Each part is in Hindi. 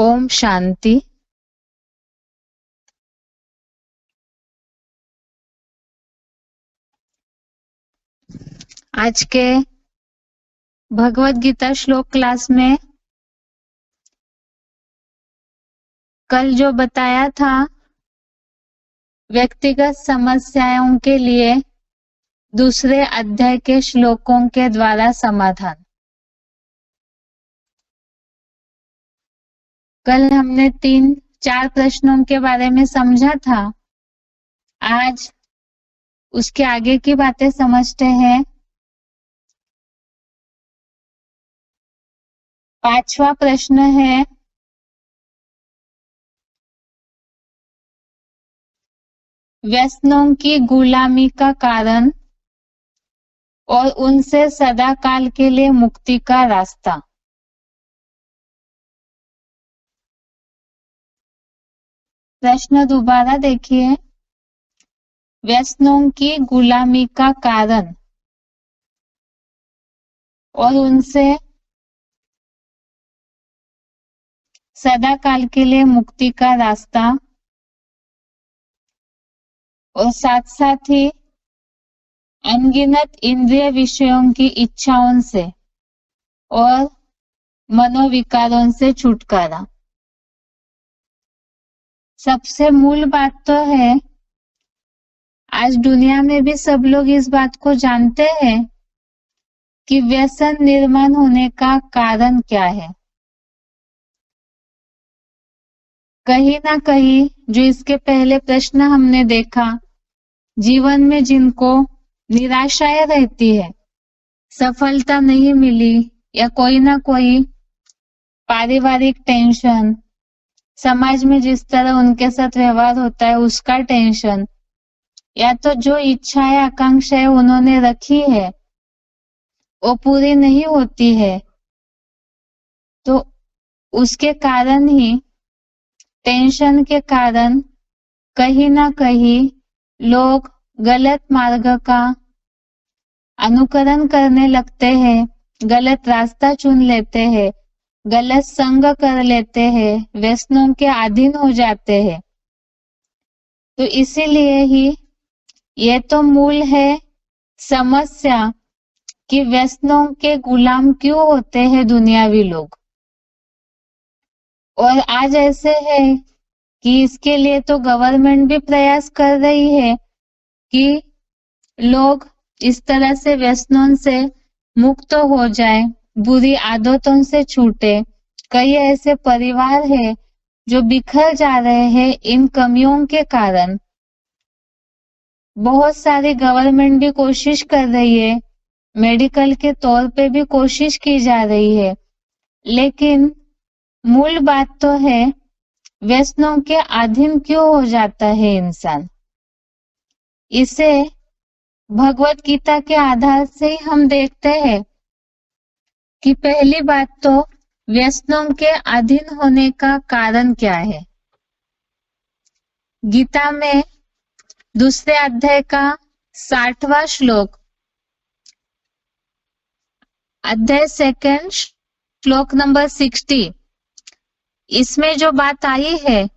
ओम शांति। आज के भगवत गीता श्लोक क्लास में कल जो बताया था व्यक्तिगत समस्याओं के लिए दूसरे अध्याय के श्लोकों के द्वारा समाधान। कल हमने 3-4 प्रश्नों के बारे में समझा था। आज उसके आगे की बातें समझते हैं। 5वां प्रश्न है, व्यसनों की गुलामी का कारण और उनसे सदा काल के लिए मुक्ति का रास्ता। प्रश्न दोबारा देखिए। व्यसनों की गुलामी का कारण और उनसे सदा काल के लिए मुक्ति का रास्ता, और साथ साथ ही अनगिनत इंद्रिय विषयों की इच्छाओं से और मनोविकारों से छुटकारा। सबसे मूल बात तो है, आज दुनिया में भी सब लोग इस बात को जानते हैं कि व्यसन निर्माण होने का कारण क्या है। कहीं ना कहीं जो इसके पहले प्रश्न हमने देखा, जीवन में जिनको निराशाएं रहती है, सफलता नहीं मिली या कोई ना कोई पारिवारिक टेंशन, समाज में जिस तरह उनके साथ व्यवहार होता है उसका टेंशन, या तो जो इच्छाएं आकांक्षाएं उन्होंने रखी है वो पूरी नहीं होती है, तो उसके कारण ही, टेंशन के कारण कहीं ना कहीं लोग गलत मार्ग का अनुकरण करने लगते हैं, गलत रास्ता चुन लेते हैं, गलत संग कर लेते हैं, व्यसनों के अधीन हो जाते हैं। तो इसीलिए ही ये तो मूल है समस्या कि व्यसनों के गुलाम क्यों होते हैं दुनियावी लोग। और आज ऐसे है कि इसके लिए तो गवर्नमेंट भी प्रयास कर रही है कि लोग इस तरह से व्यसनों से मुक्त हो जाए, बुरी आदतों से छूटे। कई ऐसे परिवार हैं जो बिखर जा रहे हैं इन कमियों के कारण। बहुत सारी गवर्नमेंट भी कोशिश कर रही है, मेडिकल के तौर पे भी कोशिश की जा रही है, लेकिन मूल बात तो है व्यसनों के अधीन क्यों हो जाता है इंसान। इसे भगवत गीता के आधार से ही हम देखते हैं कि पहली बात तो व्यसनों के अधीन होने का कारण क्या है। गीता में दूसरे अध्याय का 60वां श्लोक, अध्याय 2 श्लोक नंबर 60, इसमें जो बात आई है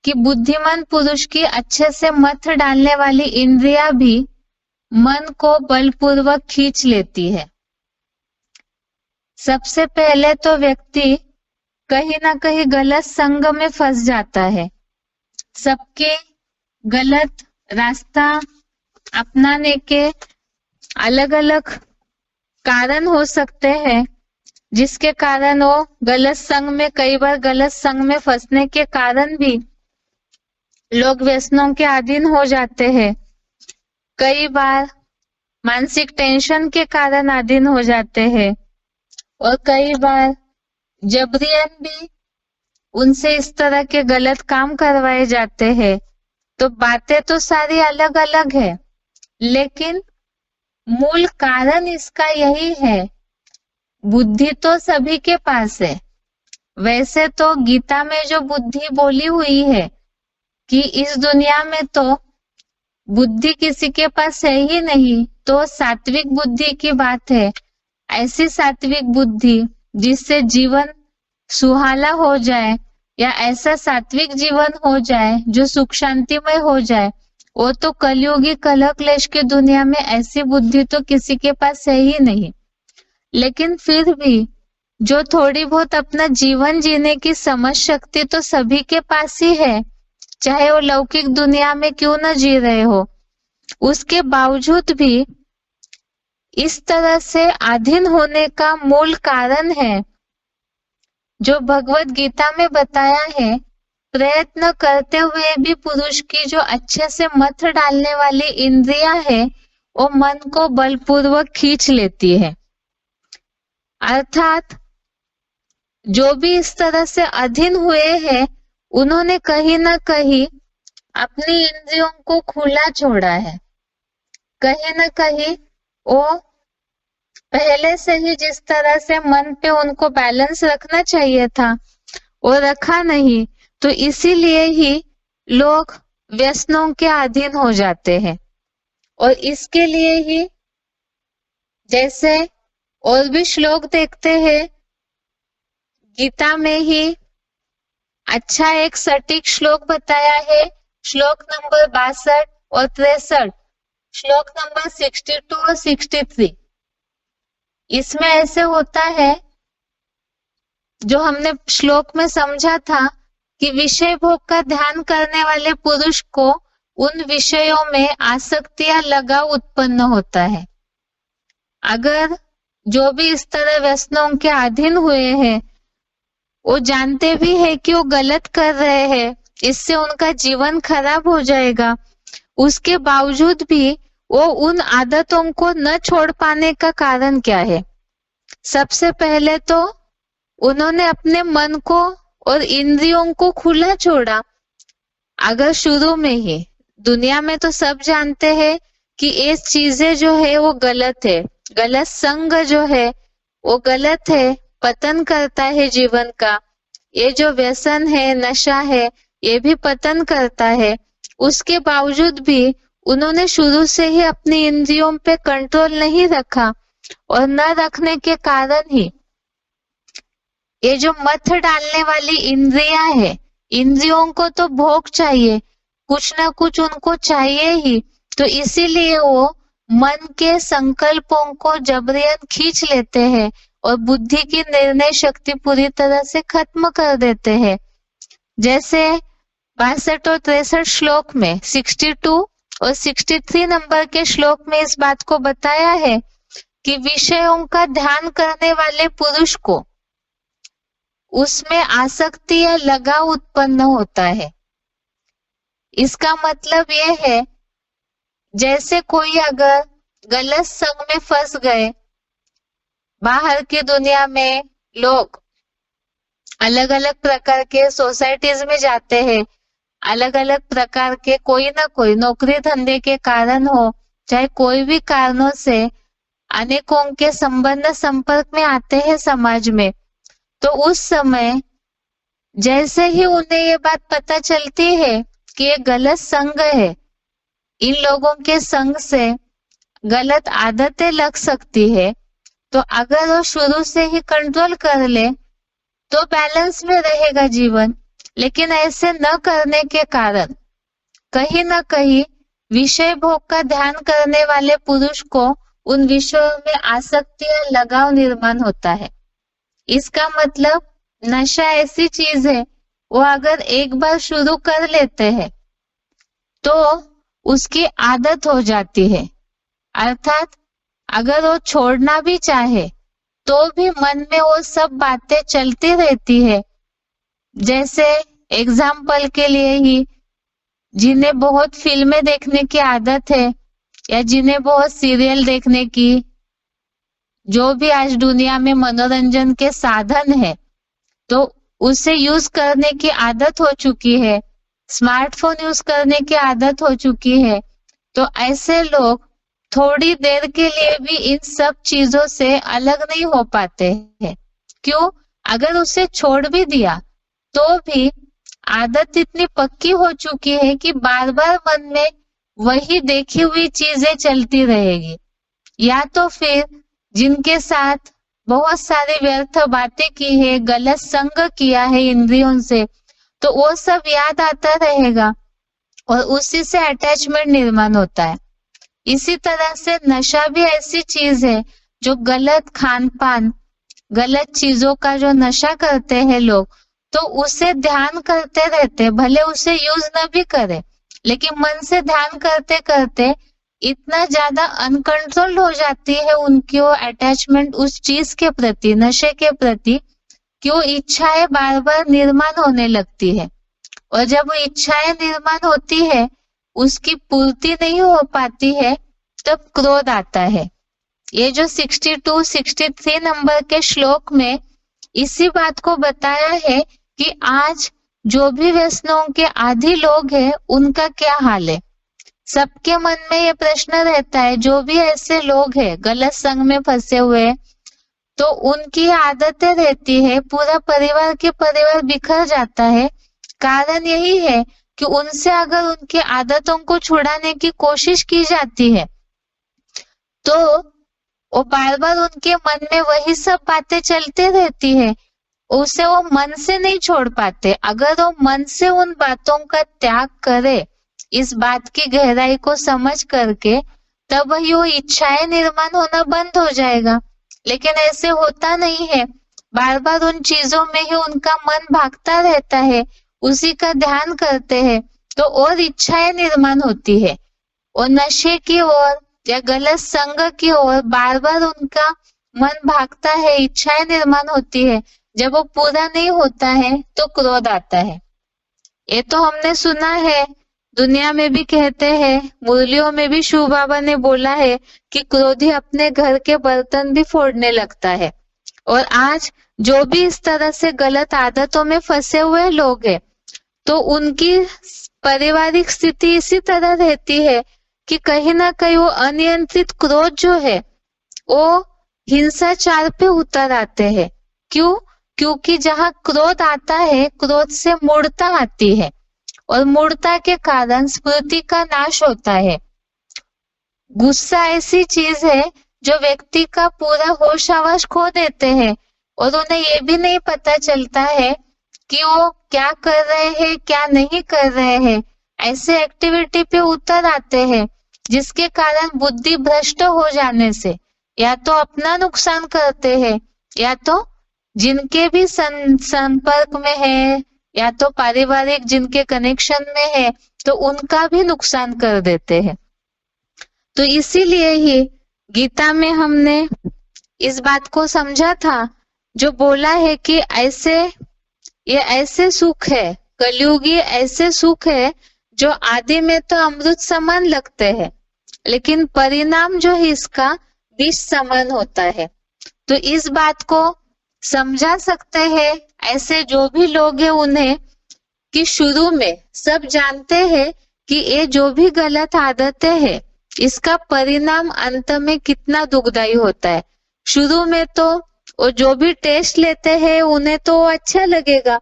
कि बुद्धिमान पुरुष की अच्छे से मत डालने वाली इंद्रिया भी मन को बलपूर्वक खींच लेती है। सबसे पहले तो व्यक्ति कहीं ना कहीं गलत संग में फंस जाता है। सबके गलत रास्ता अपनाने के अलग अलग कारण हो सकते हैं, जिसके कारण वो गलत संग में, कई बार गलत संग में फंसने के कारण भी लोग व्यसनों के अधीन हो जाते हैं। कई बार मानसिक टेंशन के कारण अधीन हो जाते हैं, और कई बार जबरियन भी उनसे इस तरह के गलत काम करवाए जाते हैं। तो बातें तो सारी अलग अलग है, लेकिन मूल कारण इसका यही है। बुद्धि तो सभी के पास है। वैसे तो गीता में जो बुद्धि बोली हुई है कि इस दुनिया में तो बुद्धि किसी के पास है ही नहीं, तो सात्विक बुद्धि की बात है। ऐसी सात्विक बुद्धि जिससे जीवन सुहाना हो जाए या ऐसा सात्विक जीवन हो जाए जो सुख शांतिमय हो जाए, वो तो कलयुगी कलह क्लेश की दुनिया में ऐसी बुद्धि तो किसी के पास है ही नहीं। लेकिन फिर भी जो थोड़ी बहुत अपना जीवन जीने की समझ शक्ति तो सभी के पास ही है, चाहे वो लौकिक दुनिया में क्यों न जी रहे हो, उसके बावजूद भी इस तरह से अधीन होने का मूल कारण है जो भगवत गीता में बताया है। प्रयत्न करते हुए भी पुरुष की जो अच्छे से मत डालने वाली इंद्रियां है, वो मन को बलपूर्वक खींच लेती है। अर्थात जो भी इस तरह से अधीन हुए हैं, उन्होंने कहीं ना कहीं अपनी इंद्रियों को खुला छोड़ा है। कहीं ना कहीं वो पहले से ही जिस तरह से मन पे उनको बैलेंस रखना चाहिए था, वो रखा नहीं, तो इसीलिए ही लोग व्यसनों के अधीन हो जाते हैं। और इसके लिए ही जैसे और भी श्लोक देखते हैं, गीता में ही अच्छा एक सटीक श्लोक बताया है, श्लोक नंबर 62 और 63, श्लोक नंबर 62 और 63। इसमें ऐसे होता है, जो हमने श्लोक में समझा था कि विषय भोग का ध्यान करने वाले पुरुष को उन विषयों में आसक्ति या लगाव उत्पन्न होता है। अगर जो भी इस तरह व्यसनों के अधीन हुए हैं, वो जानते भी है कि वो गलत कर रहे हैं, इससे उनका जीवन खराब हो जाएगा, उसके बावजूद भी वो उन आदतों को न छोड़ पाने का कारण क्या है? सबसे पहले तो उन्होंने अपने मन को और इंद्रियों को खुला छोड़ा। अगर शुरू में ही, दुनिया में तो सब जानते हैं कि ये चीजें जो है वो गलत है, गलत संग जो है वो गलत है, पतन करता है जीवन का। ये जो व्यसन है, नशा है, ये भी पतन करता है। उसके बावजूद भी उन्होंने शुरू से ही अपनी इंद्रियों पे कंट्रोल नहीं रखा, और न रखने के कारण ही ये जो मत डालने वाली इंद्रियां है, इंद्रियों को तो भोग चाहिए, कुछ ना कुछ उनको चाहिए ही, तो इसीलिए वो मन के संकल्पों को जबरन खींच लेते हैं और बुद्धि की निर्णय शक्ति पूरी तरह से खत्म कर देते हैं। जैसे 62 और 63 श्लोक में 62 और 63 नंबर के श्लोक में इस बात को बताया है कि विषयों का ध्यान करने वाले पुरुष को उसमें आसक्ति या लगाव उत्पन्न होता है। इसका मतलब यह है, जैसे कोई अगर गलत संग में फंस गए, बाहर की दुनिया में लोग अलग अलग प्रकार के सोसाइटीज में जाते हैं, अलग अलग प्रकार के कोई ना कोई नौकरी धंधे के कारण हो, चाहे कोई भी कारणों से अनेकों के संबंध संपर्क में आते हैं समाज में, तो उस समय जैसे ही उन्हें ये बात पता चलती है कि ये गलत संग है, इन लोगों के संग से गलत आदतें लग सकती है, तो अगर वो शुरू से ही कंट्रोल कर ले तो बैलेंस में रहेगा जीवन। लेकिन ऐसे न करने के कारण कहीं ना कहीं विषय भोग का ध्यान करने वाले पुरुष को उन विषयों में आसक्ति या लगाव निर्माण होता है। इसका मतलब नशा ऐसी चीज है, वो अगर एक बार शुरू कर लेते हैं तो उसकी आदत हो जाती है। अर्थात अगर वो छोड़ना भी चाहे तो भी मन में वो सब बातें चलती रहती है। जैसे एग्जाम्पल के लिए ही, जिन्हें बहुत फिल्में देखने की आदत है या जिन्हें बहुत सीरियल देखने की, जो भी आज दुनिया में मनोरंजन के साधन है, तो उसे यूज करने की आदत हो चुकी है, स्मार्टफोन यूज करने की आदत हो चुकी है, तो ऐसे लोग थोड़ी देर के लिए भी इन सब चीजों से अलग नहीं हो पाते हैं। क्यों? अगर उसे छोड़ भी दिया तो भी आदत इतनी पक्की हो चुकी है कि बार बार मन में वही देखी हुई चीजें चलती रहेगी। या तो फिर जिनके साथ बहुत सारी व्यर्थ बातें की है, गलत संग किया है इंद्रियों से, तो वो सब याद आता रहेगा और उसी से अटैचमेंट निर्माण होता है। इसी तरह से नशा भी ऐसी चीज है जो गलत खान पान, गलत चीजों का जो नशा करते हैं लोग, तो उसे ध्यान करते रहते, भले उसे यूज न भी करे, लेकिन मन से ध्यान करते करते इतना ज्यादा अनकंट्रोल्ड हो जाती है उनकी वो अटैचमेंट उस चीज के प्रति, नशे के प्रति, कि वो इच्छाएं बार बार निर्माण होने लगती है। और जब वो इच्छाएं निर्माण होती है, उसकी पूर्ति नहीं हो पाती है, तब क्रोध आता है। ये जो 62-63 नंबर के श्लोक में इसी बात को बताया है कि आज जो भी व्यसनों के आदी लोग हैं उनका क्या हाल है। सबके मन में ये प्रश्न रहता है, जो भी ऐसे लोग हैं गलत संग में फंसे हुए, तो उनकी आदतें रहती है, पूरा परिवार के परिवार बिखर जाता है। कारण यही है कि उनसे अगर उनकी आदतों को छुड़ाने की कोशिश की जाती है, तो वो बार बार उनके मन में वही सब बातें चलते रहती है, उसे वो मन से नहीं छोड़ पाते। अगर वो मन से उन बातों का त्याग करे, इस बात की गहराई को समझ करके, तब वही वो इच्छाएं निर्माण होना बंद हो जाएगा। लेकिन ऐसे होता नहीं है, बार बार उन चीजों में ही उनका मन भागता रहता है, उसी का ध्यान करते हैं, तो और इच्छाएं निर्माण होती है और नशे की ओर या गलत संग की ओर बार बार उनका मन भागता है, इच्छाएं निर्माण होती है। जब वो पूरा नहीं होता है तो क्रोध आता है। ये तो हमने सुना है, दुनिया में भी कहते हैं, मुरलियों में भी शिव बाबा ने बोला है कि क्रोधी अपने घर के बर्तन भी फोड़ने लगता है। और आज जो भी इस तरह से गलत आदतों में फंसे हुए लोग हैं, तो उनकी पारिवारिक स्थिति इसी तरह रहती है कि कहीं ना कहीं वो अनियंत्रित क्रोध जो है वो हिंसाचार पे उतर आते हैं। क्यों? क्योंकि जहाँ क्रोध आता है, क्रोध से मूढ़ता आती है और मूढ़ता के कारण स्मृति का नाश होता है। गुस्सा ऐसी चीज है जो व्यक्ति का पूरा होश आवाज खो देते हैं और उन्हें ये भी नहीं पता चलता है कि वो क्या कर रहे हैं, क्या नहीं कर रहे हैं। ऐसे एक्टिविटी पे उतर आते हैं जिसके कारण बुद्धि भ्रष्ट हो जाने से या तो अपना नुकसान करते हैं, या तो जिनके भी संपर्क में है, या तो पारिवारिक जिनके कनेक्शन में है, तो उनका भी नुकसान कर देते हैं। तो इसीलिए ही गीता में हमने इस बात को समझा था, जो बोला है कि ये ऐसे सुख है, कलयुगी ऐसे सुख है जो आदि में तो अमृत समान लगते हैं, लेकिन परिणाम जो है इसका विष समान होता है। तो इस बात को समझा सकते हैं ऐसे जो भी लोग हैं उन्हें, कि शुरू में सब जानते हैं कि ये जो भी गलत आदतें हैं, इसका परिणाम अंत में कितना दुखदाई होता है। शुरू में तो वो जो भी टेस्ट लेते हैं उन्हें तो अच्छा लगेगा,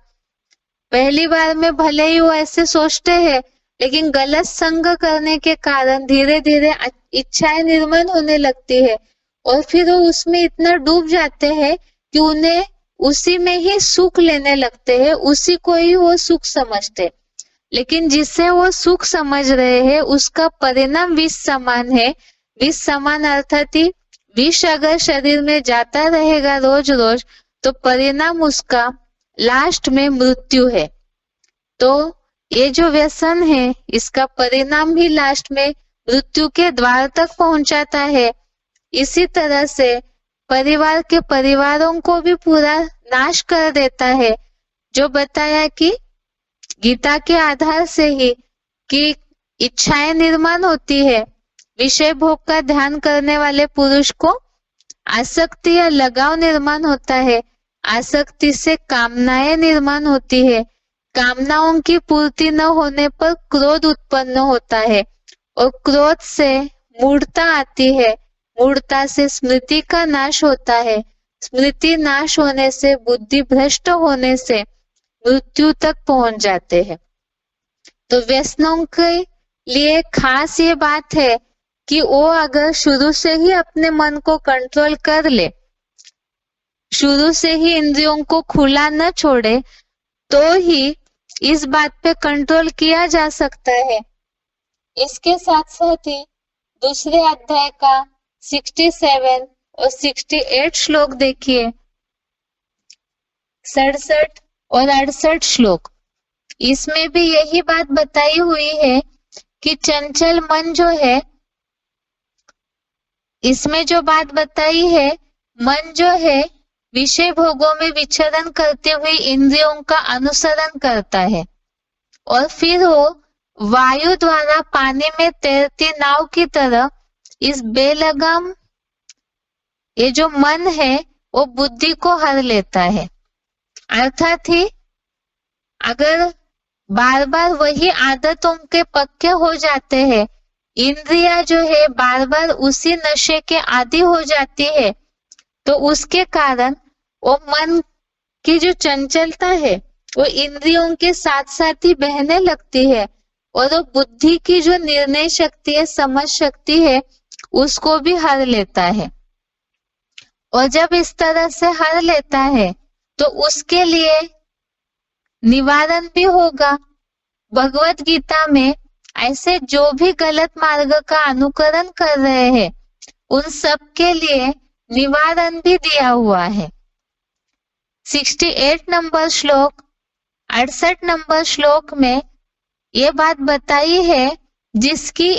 पहली बार में भले ही वो ऐसे सोचते हैं, लेकिन गलत संग करने के कारण धीरे धीरे इच्छाएं निर्माण होने लगती है और फिर वो उसमें इतना डूब जाते हैं कि उन्हें उसी में ही सुख लेने लगते हैं, उसी को ही वो सुख समझते। लेकिन जिसे वो सुख समझ रहे हैं उसका परिणाम विष समान है। विष समान अर्थात ही विष अगर शरीर में जाता रहेगा रोज रोज, तो परिणाम उसका लास्ट में मृत्यु है। तो ये जो व्यसन है इसका परिणाम भी लास्ट में मृत्यु के द्वार तक पहुंचाता है। इसी तरह से परिवार के परिवारों को भी पूरा नाश कर देता है। जो बताया कि गीता के आधार से ही कि इच्छाएं निर्माण होती है, विषय भोग का ध्यान करने वाले पुरुष को आसक्ति या लगाव निर्माण होता है, आसक्ति से कामनाएं निर्माण होती है, कामनाओं की पूर्ति न होने पर क्रोध उत्पन्न होता है और क्रोध से मूढ़ता आती है, मूढ़ता से स्मृति का नाश होता है, स्मृति नाश होने से बुद्धि भ्रष्ट होने से मृत्यु तक पहुंच जाते हैं। तो व्यसनों के लिए खास ये बात है कि वो अगर शुरू से ही अपने मन को कंट्रोल कर ले, शुरू से ही इंद्रियों को खुला न छोड़े तो ही इस बात पे कंट्रोल किया जा सकता है। इसके साथ साथ ही दूसरे अध्याय का 67 और 68 श्लोक देखिए, 67 और 68 श्लोक। इसमें भी यही बात बताई हुई है कि चंचल मन जो है, इसमें जो बात बताई है, मन जो है विषय भोगों में विचरण करते हुए इंद्रियों का अनुसरण करता है और फिर वो वायु द्वारा पानी में तैरती नाव की तरह इस बेलगाम ये जो मन है वो बुद्धि को हर लेता है। अर्थात ही अगर बार बार वही आदतों के पक्के हो जाते हैं, इंद्रिया जो है बार बार उसी नशे के आदी हो जाती है, तो उसके कारण वो मन की जो चंचलता है वो इंद्रियों के साथ साथ ही बहने लगती है और वो बुद्धि की जो निर्णय शक्ति है, समझ शक्ति है, उसको भी हर लेता है। और जब इस तरह से हर लेता है तो उसके लिए निवारण भी होगा। भगवत गीता में ऐसे जो भी गलत मार्ग का अनुकरण कर रहे हैं उन सब के लिए निवारण भी दिया हुआ है। 68 नंबर श्लोक 68 नंबर श्लोक में ये बात बताई है, जिसकी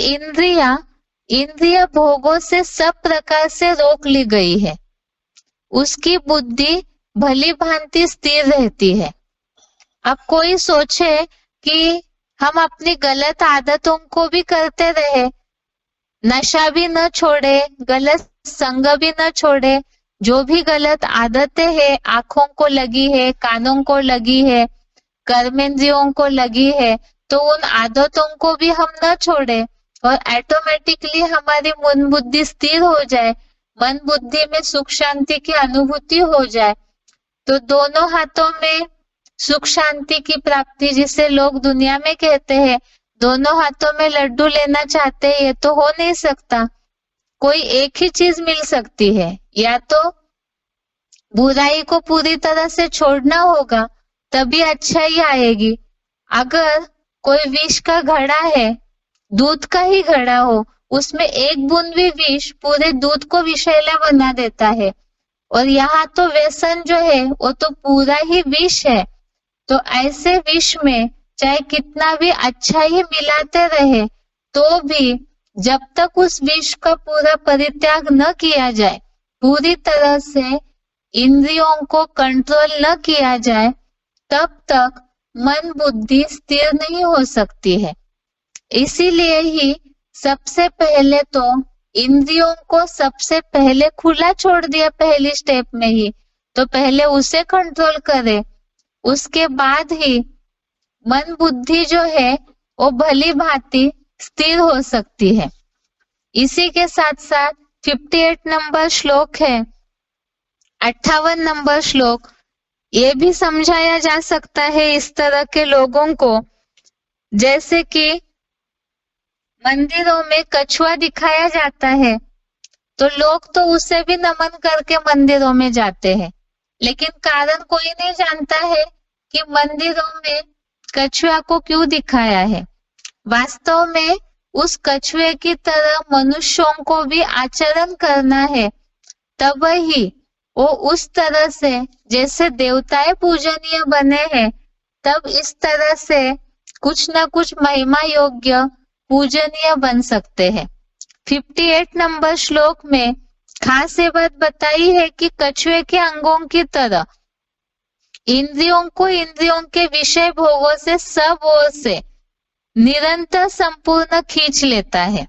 इंद्रिय भोगों से सब प्रकार से रोक ली गई है, उसकी बुद्धि भली भांति स्थिर रहती है। अब कोई सोचे कि हम अपनी गलत आदतों को भी करते रहे, नशा भी न छोड़े, गलत संग भी न छोड़े, जो भी गलत आदतें हैं, आंखों को लगी है, कानों को लगी है, कर्मेंद्रियों को लगी है, तो उन आदतों को भी हम न छोड़े और ऑटोमेटिकली हमारी मन बुद्धि स्थिर हो जाए, मन बुद्धि में सुख शांति की अनुभूति हो जाए, तो दोनों हाथों में सुख शांति की प्राप्ति, जिसे लोग दुनिया में कहते हैं दोनों हाथों में लड्डू लेना चाहते हैं, ये तो हो नहीं सकता। कोई एक ही चीज मिल सकती है, या तो बुराई को पूरी तरह से छोड़ना होगा तभी अच्छाई आएगी। अगर कोई विष का घड़ा है, दूध का ही घड़ा हो, उसमें एक बूंद भी विष पूरे दूध को विषैला बना देता है, और यहाँ तो व्यसन जो है वो तो पूरा ही विष है। तो ऐसे विष में चाहे कितना भी अच्छा ही मिलाते रहे तो भी जब तक उस विष का पूरा परित्याग न किया जाए, पूरी तरह से इंद्रियों को कंट्रोल न किया जाए, तब तक मन बुद्धि स्थिर नहीं हो सकती है। इसीलिए ही सबसे पहले तो इंद्रियों को सबसे पहले खुला छोड़ दिया पहली स्टेप में ही, तो पहले उसे कंट्रोल करे, उसके बाद ही मन बुद्धि जो है वो भली भांति स्थिर हो सकती है। इसी के साथ साथ 58 नंबर श्लोक है, 58 नंबर श्लोक, ये भी समझाया जा सकता है इस तरह के लोगों को, जैसे कि मंदिरों में कछुआ दिखाया जाता है तो लोग तो उसे भी नमन करके मंदिरों में जाते हैं, लेकिन कारण कोई नहीं जानता है कि मंदिरों में कछुआ को क्यों दिखाया है। वास्तव में उस कछुए की तरह मनुष्यों को भी आचरण करना है, तब ही वो उस तरह से जैसे देवताएं पूजनीय बने हैं, तब इस तरह से कुछ न कुछ महिमा योग्य पूजनीय बन सकते हैं। 58 नंबर श्लोक में खास ये बात बताई है कि कछुए के अंगों की तरह इंद्रियों को इंद्रियों के विषय भोगों से सब ओर से निरंतर संपूर्ण खींच लेता है।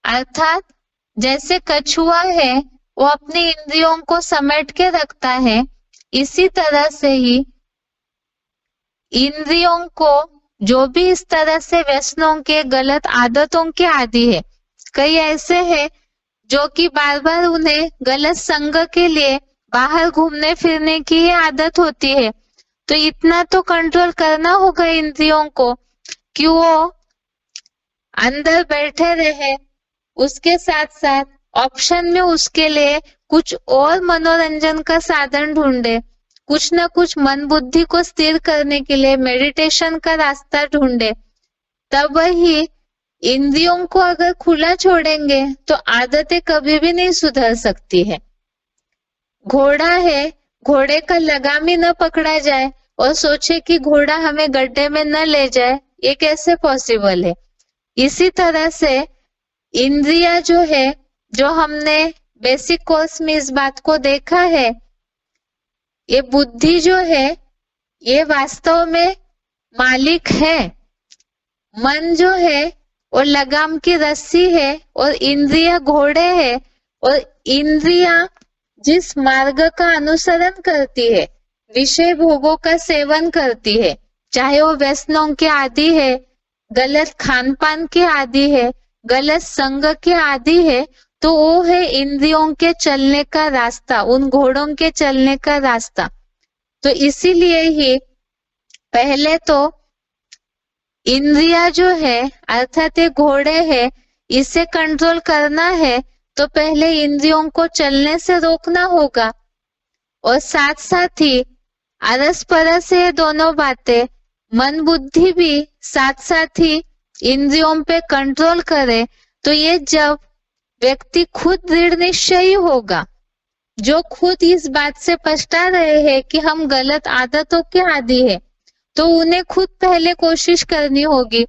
अर्थात जैसे कछुआ है वो अपनी इंद्रियों को समेट के रखता है, इसी तरह से ही इंद्रियों को जो भी इस तरह से व्यसनों के, गलत आदतों के आदी है, कई ऐसे हैं जो कि बार बार उन्हें गलत संग के लिए बाहर घूमने फिरने की ही आदत होती है, तो इतना तो कंट्रोल करना होगा इंद्रियों को कि वो अंदर बैठे रहे। उसके साथ साथ ऑप्शन में उसके लिए कुछ और मनोरंजन का साधन ढूंढे, कुछ न कुछ मन बुद्धि को स्थिर करने के लिए मेडिटेशन का रास्ता ढूंढे, तब ही इंद्रियों को अगर खुला छोड़ेंगे तो आदतें कभी भी नहीं सुधर सकती है। घोड़ा है, घोड़े का लगाम ही न पकड़ा जाए और सोचे कि घोड़ा हमें गड्ढे में न ले जाए, ये कैसे पॉसिबल है। इसी तरह से इंद्रिया जो है, जो हमने बेसिक कोर्स में इस बात को देखा है, ये बुद्धि जो है ये वास्तव में मालिक है। मन जो है वो लगाम की रस्सी है और इंद्रिया घोड़े है, और इंद्रिया जिस मार्ग का अनुसरण करती है, विषय भोगों का सेवन करती है, चाहे वो व्यसनों के आदी है, गलत खान पान के आदी है, गलत संग के आदी है, तो वो है इंद्रियों के चलने का रास्ता, उन घोड़ों के चलने का रास्ता। तो इसीलिए ही पहले तो इंद्रिया जो है अर्थात ये घोड़े है, इसे कंट्रोल करना है तो पहले इंद्रियों को चलने से रोकना होगा, और साथ साथ ही अरस परस ये दोनों बातें, मन बुद्धि भी साथ साथ ही इंद्रियों पे कंट्रोल करे, तो ये जब व्यक्ति खुद दृढ़ निश्चयी होगा, जो खुद इस बात से पछता रहे हैं कि हम गलत आदतों के आदी है, तो उन्हें खुद पहले कोशिश करनी होगी।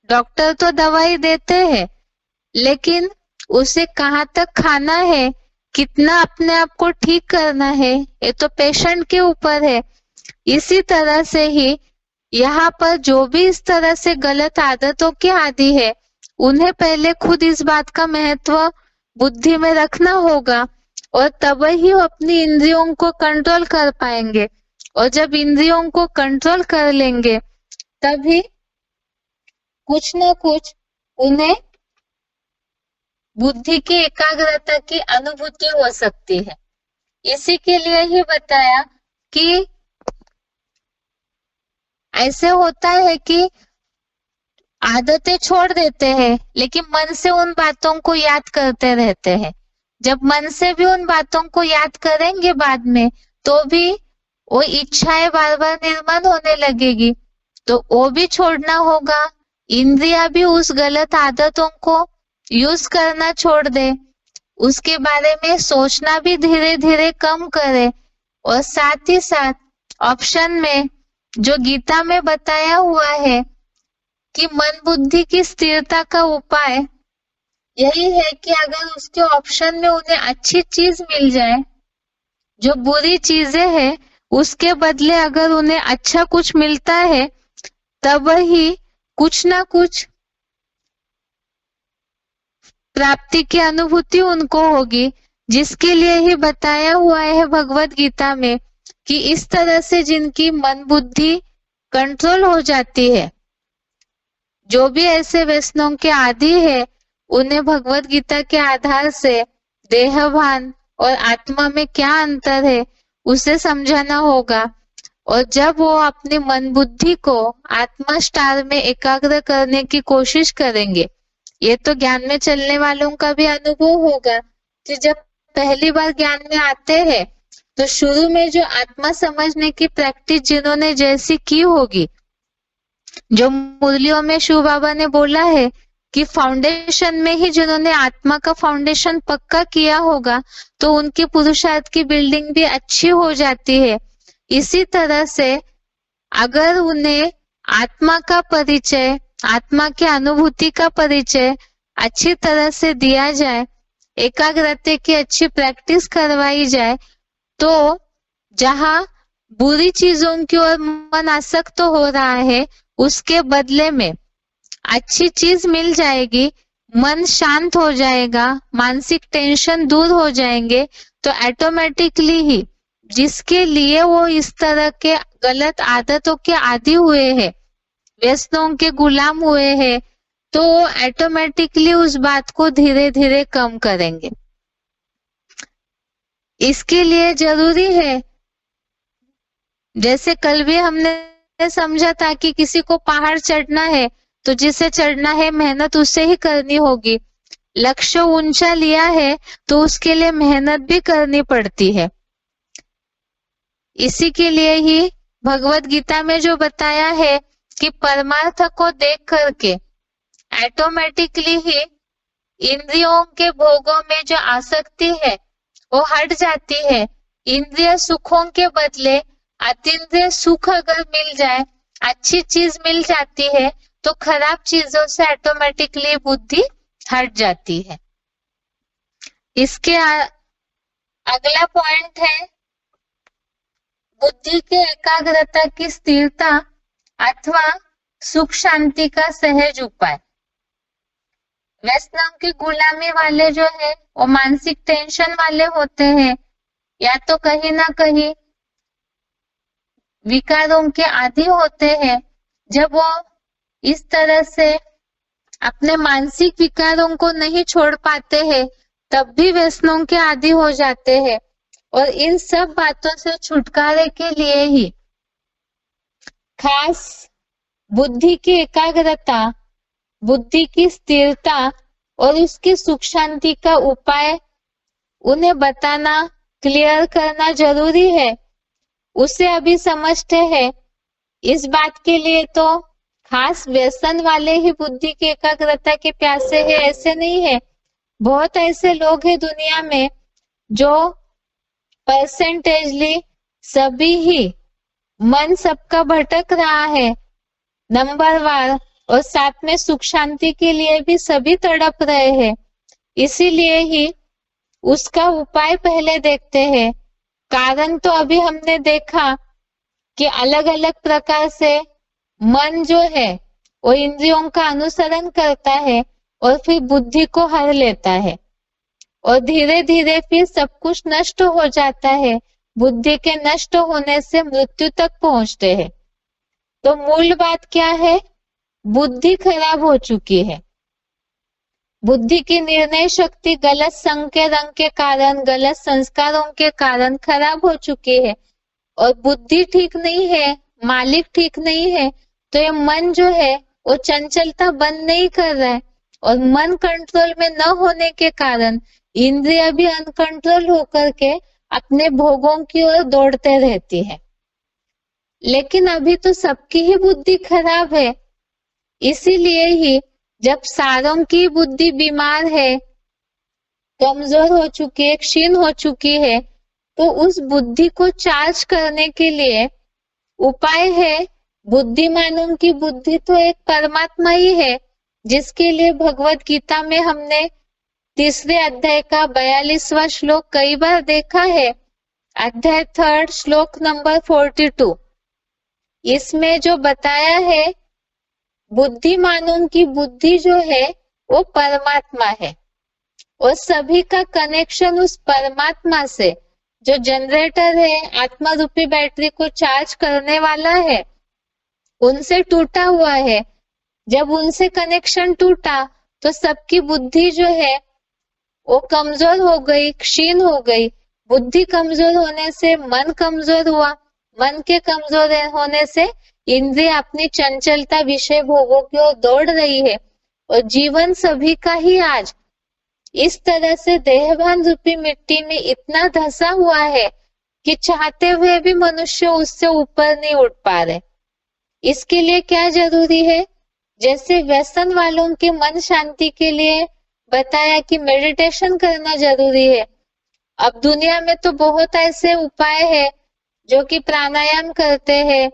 डॉक्टर तो दवाई देते हैं, लेकिन उसे कहाँ तक खाना है, कितना अपने आप को ठीक करना है, ये तो पेशेंट के ऊपर है। इसी तरह से ही यहाँ पर जो भी इस तरह से गलत आदतों के आदी है, उन्हें पहले खुद इस बात का महत्व बुद्धि में रखना होगा, और तब ही वो अपनी इंद्रियों को कंट्रोल कर पाएंगे। और जब इंद्रियों को कंट्रोल कर लेंगे तभी कुछ न कुछ उन्हें बुद्धि की एकाग्रता की अनुभूति हो सकती है। इसी के लिए ही बताया कि ऐसे होता है कि आदतें छोड़ देते हैं, लेकिन मन से उन बातों को याद करते रहते हैं। जब मन से भी उन बातों को याद करेंगे बाद में, तो भी वो इच्छाएं बार बार निर्माण होने लगेगी, तो वो भी छोड़ना होगा। इंद्रिया भी उस गलत आदतों को यूज करना छोड़ दे, उसके बारे में सोचना भी धीरे धीरे कम करे, और साथ ही साथ ऑप्शन में जो गीता में बताया हुआ है कि मन बुद्धि की स्थिरता का उपाय यही है कि अगर उसके ऑप्शन में उन्हें अच्छी चीज मिल जाए, जो बुरी चीजें हैं उसके बदले अगर उन्हें अच्छा कुछ मिलता है, तब ही कुछ ना कुछ प्राप्ति की अनुभूति उनको होगी, जिसके लिए ही बताया हुआ है भगवत गीता में कि इस तरह से जिनकी मन बुद्धि कंट्रोल हो जाती है, जो भी ऐसे व्यसनों के आदी है, उन्हें भगवत गीता के आधार से देहभान और आत्मा में क्या अंतर है उसे समझाना होगा। और जब वो अपने मन बुद्धि को आत्मा स्टार में एकाग्र करने की कोशिश करेंगे, ये तो ज्ञान में चलने वालों का भी अनुभव होगा कि जब पहली बार ज्ञान में आते हैं तो शुरू में जो आत्मा समझने की प्रैक्टिस जिन्होंने जैसी की होगी, जो मुरलियों में शिव बाबा ने बोला है कि फाउंडेशन में ही जिन्होंने आत्मा का फाउंडेशन पक्का किया होगा, तो उनकी पुरुषार्थ की बिल्डिंग भी अच्छी हो जाती है। इसी तरह से अगर उन्हें आत्मा का परिचय, आत्मा की अनुभूति का परिचय अच्छी तरह से दिया जाए, एकाग्रता की अच्छी प्रैक्टिस करवाई जाए, तो जहां बुरी चीजों की ओर मन आसक्त हो रहा है, उसके बदले में अच्छी चीज मिल जाएगी, मन शांत हो जाएगा, मानसिक टेंशन दूर हो जाएंगे, तो ऑटोमेटिकली ही जिसके लिए वो इस तरह के गलत आदतों के आदी हुए हैं, व्यसनों के गुलाम हुए हैं, तो वो ऑटोमेटिकली उस बात को धीरे धीरे कम करेंगे। इसके लिए जरूरी है, जैसे कल भी हमने समझा था कि किसी को पहाड़ चढ़ना है तो जिसे चढ़ना है मेहनत उससे ही करनी होगी। लक्ष्य ऊंचा लिया है तो उसके लिए मेहनत भी करनी पड़ती है। इसी के लिए ही भगवत गीता में जो बताया है कि परमार्थ को देख करके ऑटोमेटिकली ही इंद्रियों के भोगों में जो आसक्ति है वो हट जाती है। इंद्रिय सुखों के बदले अतीन्द्रिय सुख अगर मिल जाए, अच्छी चीज मिल जाती है, तो खराब चीजों से ऑटोमेटिकली बुद्धि हट जाती है। इसके अगला पॉइंट है बुद्धि के एकाग्रता की स्थिरता अथवा सुख शांति का सहज उपाय। व्यसनों की गुलामी वाले जो है वो मानसिक टेंशन वाले होते हैं, या तो कहीं ना कहीं विकारों के आदी होते हैं। जब वो इस तरह से अपने मानसिक विकारों को नहीं छोड़ पाते हैं तब भी व्यसनों के आदी हो जाते हैं। और इन सब बातों से छुटकारे के लिए ही खास बुद्धि की एकाग्रता, बुद्धि की स्थिरता और उसकी सुख शांति का उपाय उन्हें बताना, क्लियर करना जरूरी है। उसे अभी समझते हैं। इस बात के लिए तो खास व्यसन वाले ही बुद्धि की एकाग्रता के प्यासे हैं ऐसे नहीं है। बहुत ऐसे लोग हैं दुनिया में जो परसेंटेजली सभी ही मन सबका भटक रहा है नंबरवार, और साथ में सुख शांति के लिए भी सभी तड़प रहे हैं। इसीलिए ही उसका उपाय पहले देखते हैं। कारण तो अभी हमने देखा कि अलग अलग प्रकार से मन जो है वो इंद्रियों का अनुसरण करता है और फिर बुद्धि को हर लेता है, और धीरे धीरे फिर सब कुछ नष्ट हो जाता है। बुद्धि के नष्ट होने से मृत्यु तक पहुंचते हैं। तो मूल बात क्या है? बुद्धि खराब हो चुकी है। बुद्धि की निर्णय शक्ति गलत संग के रंग के कारण, गलत संस्कारों के कारण खराब हो चुकी है। और बुद्धि ठीक नहीं है, मालिक ठीक नहीं है, तो ये मन जो है वो चंचलता बंद नहीं कर रहा है, और मन कंट्रोल में न होने के कारण इंद्रिय भी अनकंट्रोल होकर के अपने भोगों की ओर दौड़ते रहती है। लेकिन अभी तो सबकी ही बुद्धि खराब है। इसीलिए ही जब सारों की बुद्धि बीमार है, कमजोर हो चुकी है, क्षीण हो चुकी है, तो उस बुद्धि को चार्ज करने के लिए उपाय है। बुद्धिमानों की बुद्धि तो एक परमात्मा ही है, जिसके लिए भगवत गीता में हमने 3 अध्याय का 42वां श्लोक कई बार देखा है। अध्याय 3 श्लोक नंबर 42। इसमें जो बताया है बुद्धिमानों की बुद्धि जो है वो परमात्मा है, और सभी का कनेक्शन उस परमात्मा से, जो जनरेटर है, आत्मा रूपी बैटरी को चार्ज करने वाला है, उनसे टूटा हुआ है। जब उनसे कनेक्शन टूटा तो सबकी बुद्धि जो है वो कमजोर हो गई, क्षीण हो गई। बुद्धि कमजोर होने से मन कमजोर हुआ, मन के कमजोर होने से इंद्रिय अपनी चंचलता विषय भोगों की ओर दौड़ रही है। और जीवन सभी का ही आज इस तरह से देहभान रूपी मिट्टी में इतना धंसा हुआ है कि चाहते हुए भी मनुष्य उससे ऊपर नहीं उठ पा रहे। इसके लिए क्या जरूरी है? जैसे व्यसन वालों के मन शांति के लिए बताया कि मेडिटेशन करना जरूरी है। अब दुनिया में तो बहुत ऐसे उपाय है जो कि प्राणायाम करते हैं,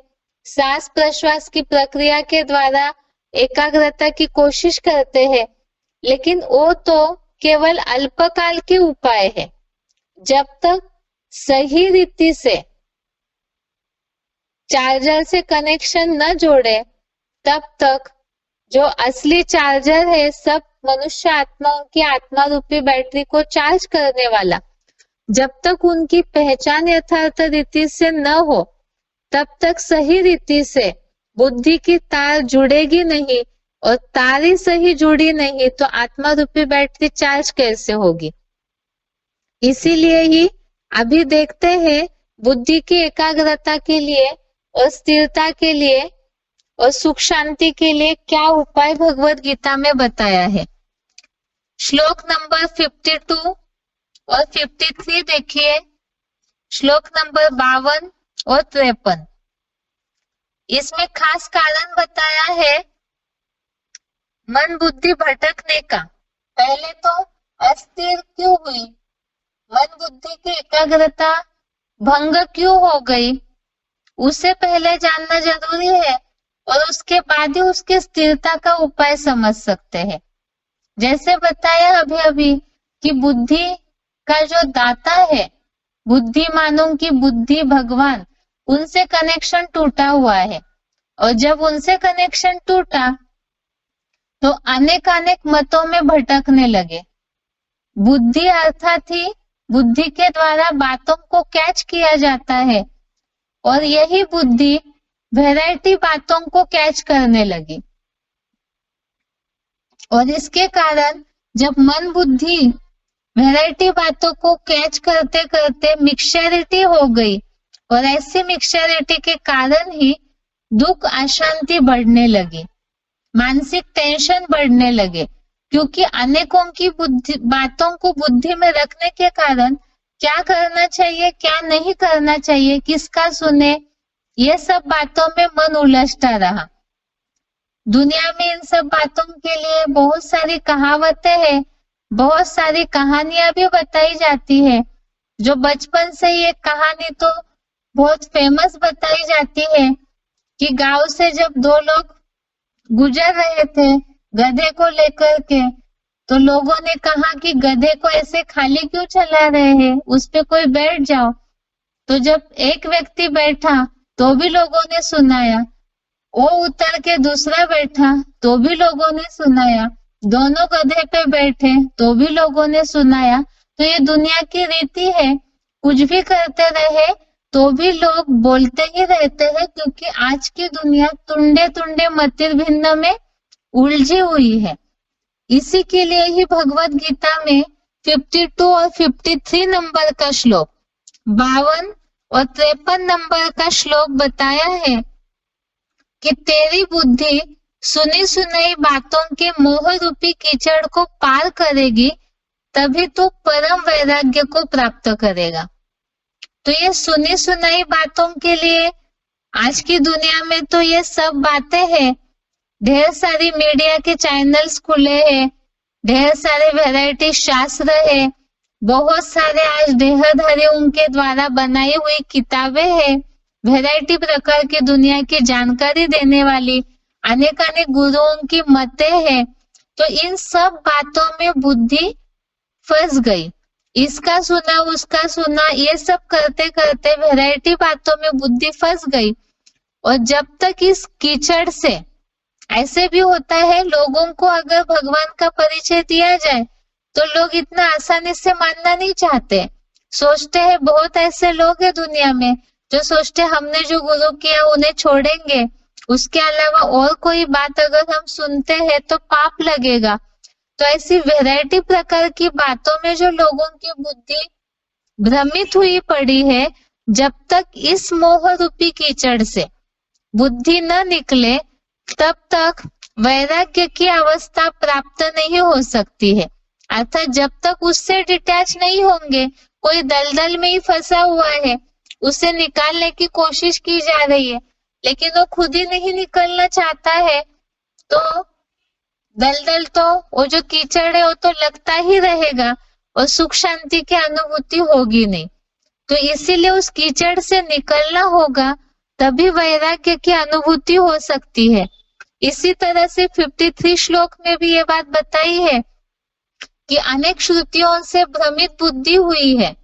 सांस प्रश्वास की प्रक्रिया के द्वारा एकाग्रता की कोशिश करते हैं, लेकिन वो तो केवल अल्पकाल के उपाय है। जब तक सही रीति से चार्जर से कनेक्शन न जोड़े तब तक जो असली चार्जर है, सब मनुष्य आत्माओं की आत्मा रूपी बैटरी को चार्ज करने वाला, जब तक उनकी पहचान यथार्थ रीति से न हो तब तक सही रीति से बुद्धि की तार जुड़ेगी नहीं, और तार ही सही जुड़ी नहीं तो आत्मा रूपी बैटरी चार्ज कैसे होगी? इसीलिए ही अभी देखते हैं बुद्धि की एकाग्रता के लिए और स्थिरता के लिए और सुख शांति के लिए क्या उपाय भगवत गीता में बताया है। श्लोक नंबर 52 और 53 देखिए, श्लोक नंबर 52 और 53। इसमें खास कारण बताया है मन बुद्धि भटकने का। पहले तो अस्थिर क्यों हुई, मन बुद्धि की एकाग्रता भंग क्यों हो गई, उसे पहले जानना जरूरी है और उसके बाद ही उसकी स्थिरता का उपाय समझ सकते हैं। जैसे बताया अभी अभी कि बुद्धि का जो दाता है, बुद्धिमानों की बुद्धि भगवान, उनसे कनेक्शन टूटा हुआ है और जब उनसे कनेक्शन टूटा तो अनेक मतों में भटकने लगे। बुद्धि अर्थात ही बुद्धि के द्वारा बातों को कैच किया जाता है और यही बुद्धि वैरायटी बातों को कैच करने लगी और इसके कारण जब मन बुद्धि वैरायटी बातों को कैच करते करते मिक्सचरिटी हो गई और ऐसी मिक्सचरिटी के कारण ही दुख अशांति बढ़ने लगी, मानसिक टेंशन बढ़ने लगे, क्योंकि अनेकों की बातों को बुद्धि में रखने के कारण क्या करना चाहिए क्या नहीं करना चाहिए, किसका सुने, ये सब बातों में मन उलझता रहा। दुनिया में इन सब बातों के लिए बहुत सारी कहावतें हैं, बहुत सारी कहानियां भी बताई जाती है। जो बचपन से ही एक कहानी तो बहुत फेमस बताई जाती है कि गांव से जब दो लोग गुजर रहे थे गधे को लेकर के, तो लोगों ने कहा कि गधे को ऐसे खाली क्यों चला रहे हैं, उस पे कोई बैठ जाओ। तो जब एक व्यक्ति बैठा तो भी लोगों ने सुनाया, वो उतर के दूसरा बैठा तो भी लोगों ने सुनाया, दोनों गधे पे बैठे तो भी लोगों ने सुनाया। तो ये दुनिया की रीति है, कुछ भी करते रहे तो भी लोग बोलते ही रहते हैं, क्योंकि आज की दुनिया टुंडे टुंडे मतिर भिन्न में उलझी हुई है। इसी के लिए ही भगवत गीता में 52 और 53 नंबर का श्लोक, 52 और 53 नंबर का श्लोक बताया है कि तेरी बुद्धि सुनी सुनाई बातों के मोह रूपी कीचड़ को पार करेगी, तभी तू परम वैराग्य को प्राप्त करेगा। तो ये सुनी सुनाई बातों के लिए आज की दुनिया में तो ये सब बातें हैं, ढेर सारी मीडिया के चैनल्स खुले हैं, ढेर सारे वैरायटी शास्त्र है, बहुत सारे आज देहधारियों के द्वारा बनाई हुई किताबें हैं, वैरायटी प्रकार की दुनिया की जानकारी देने वाली अनेक गुरुओं की मतें हैं। तो इन सब बातों में बुद्धि फंस गई, इसका सुना उसका सुना, ये सब करते करते वैरायटी बातों में बुद्धि फंस गई। और जब तक इस कीचड़ से, ऐसे भी होता है लोगों को अगर भगवान का परिचय दिया जाए तो लोग इतना आसानी से मानना नहीं चाहते, सोचते हैं, बहुत ऐसे लोग हैं दुनिया में जो सोचते हमने जो गुरु किया उन्हें छोड़ेंगे, उसके अलावा और कोई बात अगर हम सुनते हैं तो पाप लगेगा। तो ऐसी वैरायटी प्रकार की बातों में जो लोगों की बुद्धि भ्रमित हुई पड़ी है, जब तक इस मोह रूपी कीचड़ से बुद्धि न निकले तब तक वैराग्य की अवस्था प्राप्त नहीं हो सकती है। अर्थात जब तक उससे डिटैच नहीं होंगे, कोई दलदल में ही फंसा हुआ है, उसे निकालने की कोशिश की जा रही है लेकिन वो खुद ही नहीं निकलना चाहता है, तो दलदल तो वो जो कीचड़ है वो तो लगता ही रहेगा और सुख शांति की अनुभूति होगी नहीं। तो इसीलिए उस कीचड़ से निकलना होगा, तभी वैराग्य की अनुभूति हो सकती है। इसी तरह से 53 श्लोक में भी ये बात बताई है कि अनेक श्रुतियों से भ्रमित बुद्धि हुई है,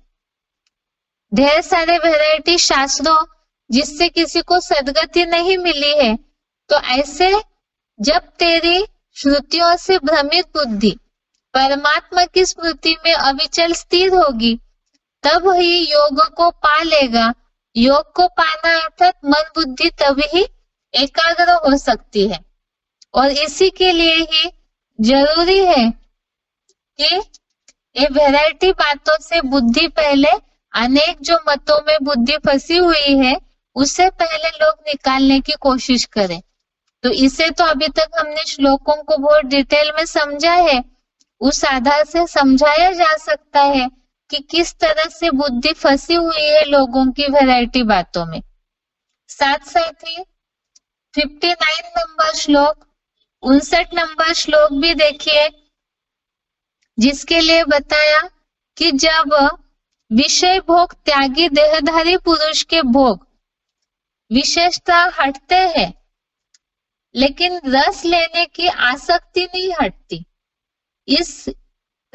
ढेर सारे वैरायटी शास्त्रों जिससे किसी को सदगति नहीं मिली है। तो ऐसे जब तेरी श्रुतियों से भ्रमित बुद्धि परमात्मा की स्मृति में अविचल स्थिर होगी, तब ही योग को पा लेगा। योग को पाना अर्थात मन बुद्धि तभी ही एकाग्र हो सकती है। और इसी के लिए ही जरूरी है कि ये वैरायटी बातों से बुद्धि पहले, अनेक जो मतों में बुद्धि फंसी हुई है उसे पहले लोग निकालने की कोशिश करें। तो इसे तो अभी तक हमने श्लोकों को बहुत डिटेल में समझा है, उस आधार से समझाया जा सकता है कि किस तरह से बुद्धि फंसी हुई है लोगों की वैरायटी बातों में। साथ साथ ही 59 नंबर श्लोक, 59 नंबर श्लोक भी देखिए, जिसके लिए बताया कि जब विषय भोग त्यागी देहधारी पुरुष के भोग विशेषता हटते हैं, लेकिन रस लेने की आसक्ति नहीं हटती। इस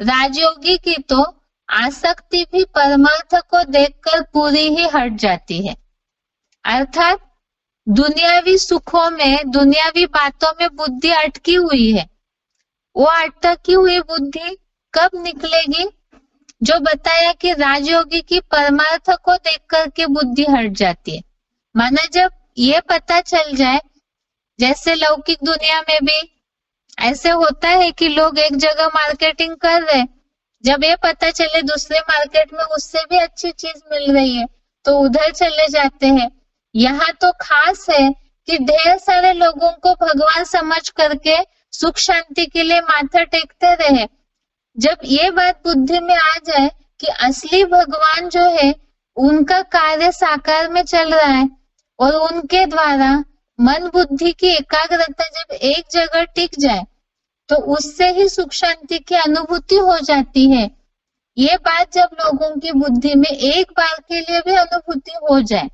राजयोगी की तो आसक्ति भी परमार्थ को देखकर पूरी ही हट जाती है। अर्थात दुनियावी सुखों में, दुनियावी बातों में बुद्धि अटकी हुई है। वो अटकी हुई बुद्धि कब निकलेगी? जो बताया कि राजयोगी की परमार्थ को देख करके बुद्धि हट जाती है। माना जब ये पता चल जाए, जैसे लौकिक दुनिया में भी ऐसे होता है कि लोग एक जगह मार्केटिंग कर रहे, जब ये पता चले दूसरे मार्केट में उससे भी अच्छी चीज मिल रही है तो उधर चले जाते हैं। यहाँ तो खास है कि ढेर सारे लोगों को भगवान समझ करके सुख शांति के लिए माथा टेकते रहे। जब ये बात बुद्धि में आ जाए कि असली भगवान जो है उनका कार्य साकार में चल रहा है और उनके द्वारा मन बुद्धि की एकाग्रता जब एक जगह टिक जाए तो उससे ही सुख शांति की अनुभूति हो जाती है। ये बात जब लोगों की बुद्धि में एक बार के लिए भी अनुभूति हो जाए,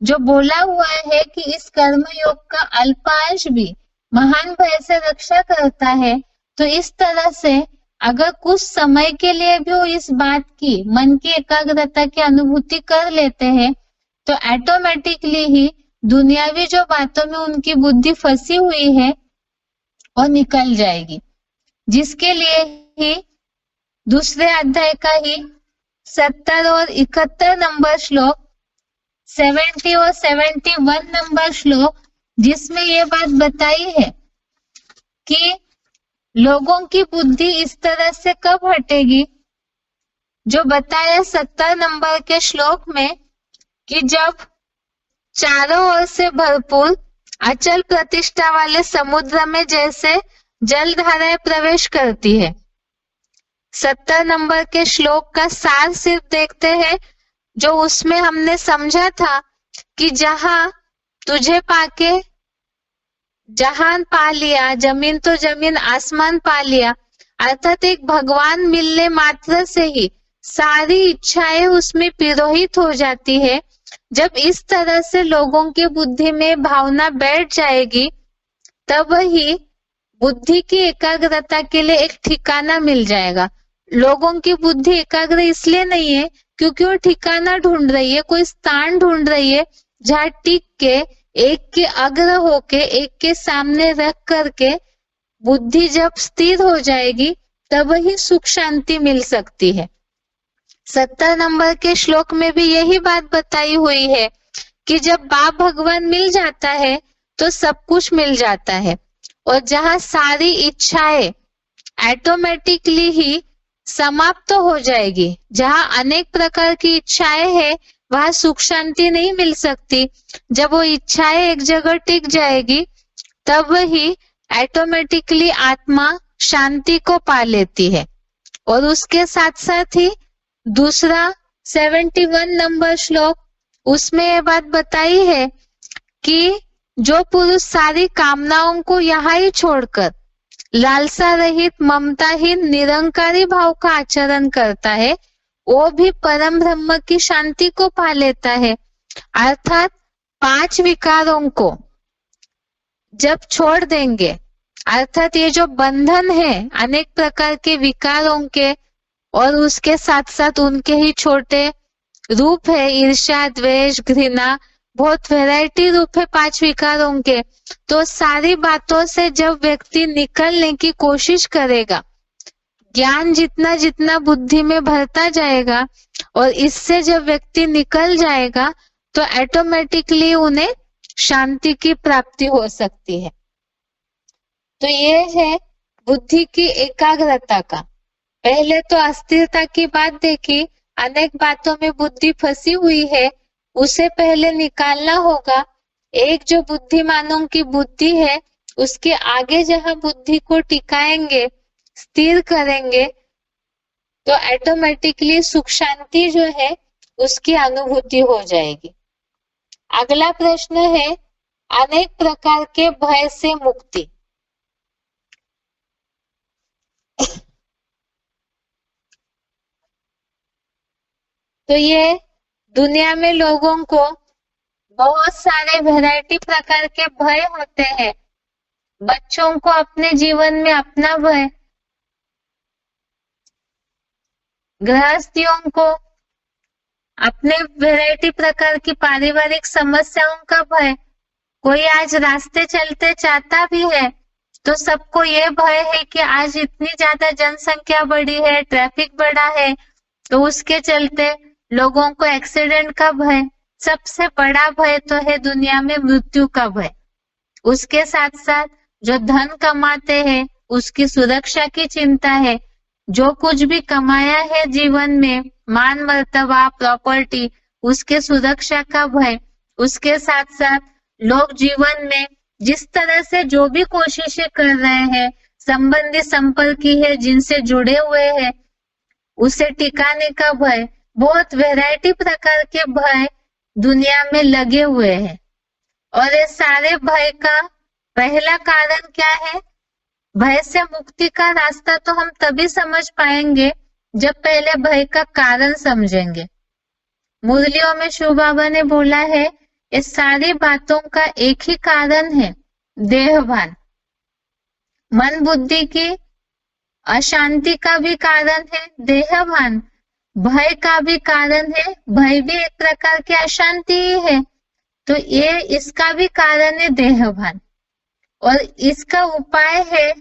जो बोला हुआ है कि इस कर्म योग का अल्पांश भी महान भय से रक्षा करता है, तो इस तरह से अगर कुछ समय के लिए भी वो इस बात की, मन की एकाग्रता की अनुभूति कर लेते हैं तो ऑटोमेटिकली ही दुनियावी जो बातों में उनकी बुद्धि फंसी हुई है और निकल जाएगी। जिसके लिए ही दूसरे अध्याय का ही 70 और 71 नंबर श्लोक, 70 और 71 नंबर श्लोक, जिसमें ये बात बताई है कि लोगों की बुद्धि इस तरह से कब हटेगी, जो बताया 70 नंबर के श्लोक में कि जब चारों ओर से भरपूर अचल प्रतिष्ठा वाले समुद्र में जैसे जलधाराएं प्रवेश करती है। 70 नंबर के श्लोक का सार सिर्फ देखते हैं, जो उसमें हमने समझा था कि जहां तुझे पाके जहान पा लिया, जमीन तो जमीन आसमान पा लिया, अर्थात एक भगवान मिलने मात्र से ही सारी इच्छाएं उसमें पिरोहित हो जाती है। जब इस तरह से लोगों की बुद्धि में भावना बैठ जाएगी, तब ही बुद्धि की एकाग्रता के लिए एक ठिकाना मिल जाएगा। लोगों की बुद्धि एकाग्र इसलिए नहीं है क्योंकि वो ठिकाना ढूंढ रही है, कोई स्थान ढूंढ रही है जहाँ टिक के एक के अग्र होके, एक के सामने रख करके बुद्धि जब स्थिर हो जाएगी तब ही सुख शांति मिल सकती है। 70 नंबर के श्लोक में भी यही बात बताई हुई है कि जब बाप भगवान मिल जाता है तो सब कुछ मिल जाता है, और जहां सारी इच्छाएं ऑटोमेटिकली ही समाप्त हो जाएगी, जहां अनेक प्रकार की इच्छाएं हैं वहां सुख शांति नहीं मिल सकती। जब वो इच्छाएं एक जगह टिक जाएगी तब ही ऑटोमेटिकली आत्मा शांति को पा लेती है। और उसके साथ साथ ही दूसरा 71 नंबर श्लोक, उसमें ये बात बताई है कि जो पुरुष सारी कामनाओं को यहाँ ही छोड़कर लालसा रहित, ममताहीन, निरंकारी भाव का आचरण करता है, वो भी परम ब्रह्म की शांति को पा लेता है। अर्थात 5 विकारों को जब छोड़ देंगे, अर्थात ये जो बंधन है अनेक प्रकार के विकारों के, और उसके साथ साथ उनके ही छोटे रूप है, ईर्ष्या, द्वेष, घृणा, बहुत वैरायटी रूप है 5 विकारों के। तो सारी बातों से जब व्यक्ति निकलने की कोशिश करेगा, ज्ञान जितना जितना बुद्धि में भरता जाएगा और इससे जब व्यक्ति निकल जाएगा तो ऑटोमेटिकली उन्हें शांति की प्राप्ति हो सकती है। तो ये है बुद्धि की एकाग्रता का। पहले तो अस्थिरता की बात देखी, अनेक बातों में बुद्धि फंसी हुई है, उसे पहले निकालना होगा। एक जो बुद्धिमानों की बुद्धि है उसके आगे जहां बुद्धि को टिकाएंगे, स्थिर करेंगे तो ऑटोमेटिकली सुख शांति जो है उसकी अनुभूति हो जाएगी। अगला प्रश्न है अनेक प्रकार के भय से मुक्ति। तो ये दुनिया में लोगों को बहुत सारे वैरायटी प्रकार के भय होते हैं। बच्चों को अपने जीवन में अपना भय, गृहस्थियों को अपने वैरायटी प्रकार की पारिवारिक समस्याओं का भय, कोई आज रास्ते चलते जाता भी है तो सबको ये भय है कि आज इतनी ज्यादा जनसंख्या बढ़ी है, ट्रैफिक बढ़ा है, तो उसके चलते लोगों को एक्सीडेंट का भय। सबसे बड़ा भय तो है दुनिया में मृत्यु का भय। उसके साथ साथ जो धन कमाते हैं उसकी सुरक्षा की चिंता है। जो कुछ भी कमाया है जीवन में, मान मर्तबा प्रॉपर्टी, उसके सुरक्षा का भय। उसके साथ साथ लोग जीवन में जिस तरह से जो भी कोशिशें कर रहे हैं, संबंधी संपर्की है जिनसे जुड़े हुए हैं, उसे टिकाने का भय। बहुत वैरायटी प्रकार के भय दुनिया में लगे हुए हैं। और ये सारे भय का पहला कारण क्या है? भय से मुक्ति का रास्ता तो हम तभी समझ पाएंगे जब पहले भय का कारण समझेंगे। मुरलियों में शिव बाबा ने बोला है ये सारी बातों का एक ही कारण है, देहभान। मन बुद्धि की अशांति का भी कारण है देहभान, भय का भी कारण है, भय भी एक प्रकार की अशांति ही है, तो ये इसका भी कारण है देहभान। और इसका उपाय है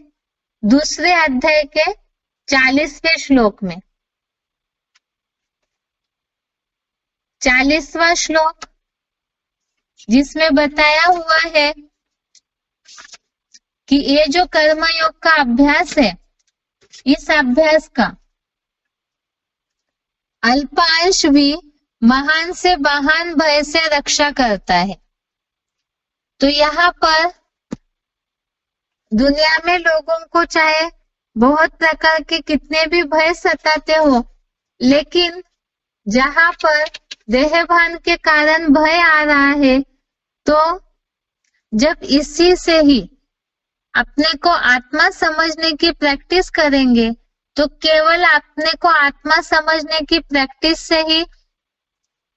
दूसरे अध्याय के 40वें श्लोक में। 40वां श्लोक जिसमें बताया हुआ है कि ये जो कर्मयोग का अभ्यास है, इस अभ्यास का अल्पांश भी महान से महान भय से रक्षा करता है। तो यहाँ पर दुनिया में लोगों को चाहे बहुत प्रकार के कितने भी भय सताते हो, लेकिन जहां पर देहभान के कारण भय आ रहा है, तो जब इसी से ही अपने को आत्मा समझने की प्रैक्टिस करेंगे, तो केवल अपने को आत्मा समझने की प्रैक्टिस से ही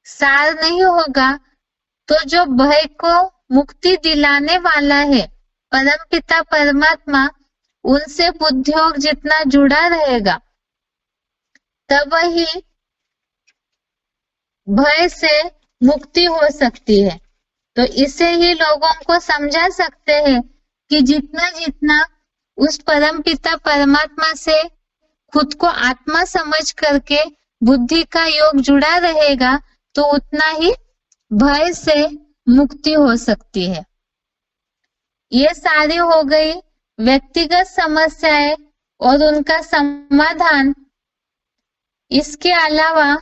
सार नहीं होगा, तो जो भय को मुक्ति दिलाने वाला है परमपिता परमात्मा, उनसे बुद्धियोग जितना जुड़ा रहेगा, तब ही भय से मुक्ति हो सकती है। तो इसे ही लोगों को समझा सकते हैं कि जितना जितना उस परमपिता परमात्मा से खुद को आत्मा समझ करके बुद्धि का योग जुड़ा रहेगा, तो उतना ही भय से मुक्ति हो सकती है। ये सारी हो गई व्यक्तिगत समस्याएं और उनका समाधान। इसके अलावा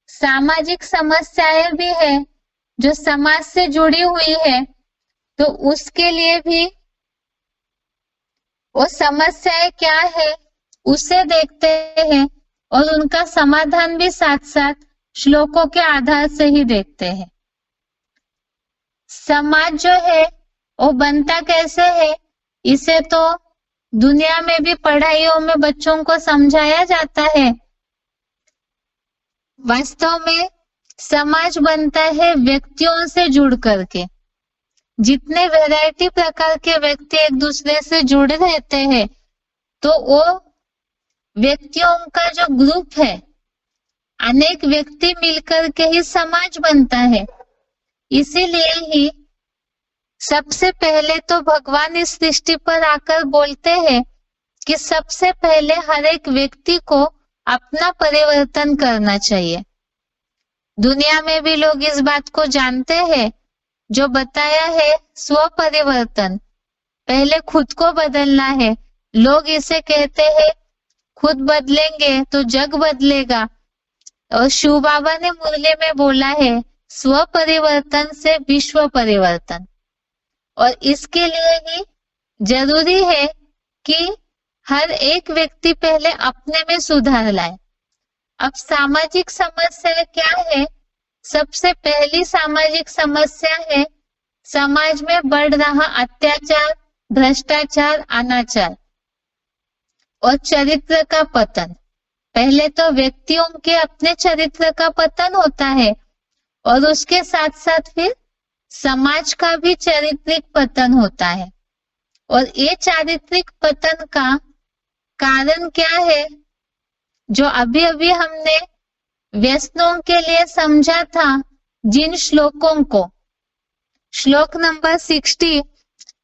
सामाजिक समस्याएं भी है जो समाज से जुड़ी हुई है, तो उसके लिए भी वो समस्याएं क्या है उसे देखते हैं और उनका समाधान भी साथ साथ श्लोकों के आधार से ही देखते हैं। समाज जो है वो बनता कैसे है, इसे तो दुनिया में भी पढ़ाइयों में बच्चों को समझाया जाता है। वास्तव में समाज बनता है व्यक्तियों से जुड़ करके। जितने वैरायटी प्रकार के व्यक्ति एक दूसरे से जुड़े रहते हैं, तो वो व्यक्तियों का जो ग्रुप है, अनेक व्यक्ति मिलकर के ही समाज बनता है। इसीलिए ही सबसे पहले तो भगवान इस सृष्टि पर आकर बोलते हैं कि सबसे पहले हर एक व्यक्ति को अपना परिवर्तन करना चाहिए। दुनिया में भी लोग इस बात को जानते हैं, जो बताया है स्व परिवर्तन, पहले खुद को बदलना है। लोग इसे कहते हैं खुद बदलेंगे तो जग बदलेगा, और शिव बाबा ने मुरली में बोला है स्व परिवर्तन से विश्व परिवर्तन। और इसके लिए ही जरूरी है कि हर एक व्यक्ति पहले अपने में सुधार लाए। अब सामाजिक समस्या क्या है? सबसे पहली सामाजिक समस्या है समाज में बढ़ रहा अत्याचार, भ्रष्टाचार, अनाचार और चरित्र का पतन। पहले तो व्यक्तियों के अपने चरित्र का पतन होता है और उसके साथ साथ फिर समाज का भी चारित्रिक पतन होता है। और ये चारित्रिक पतन का कारण क्या है? जो अभी अभी हमने व्यसनों के लिए समझा था, जिन श्लोकों को, श्लोक नंबर 60,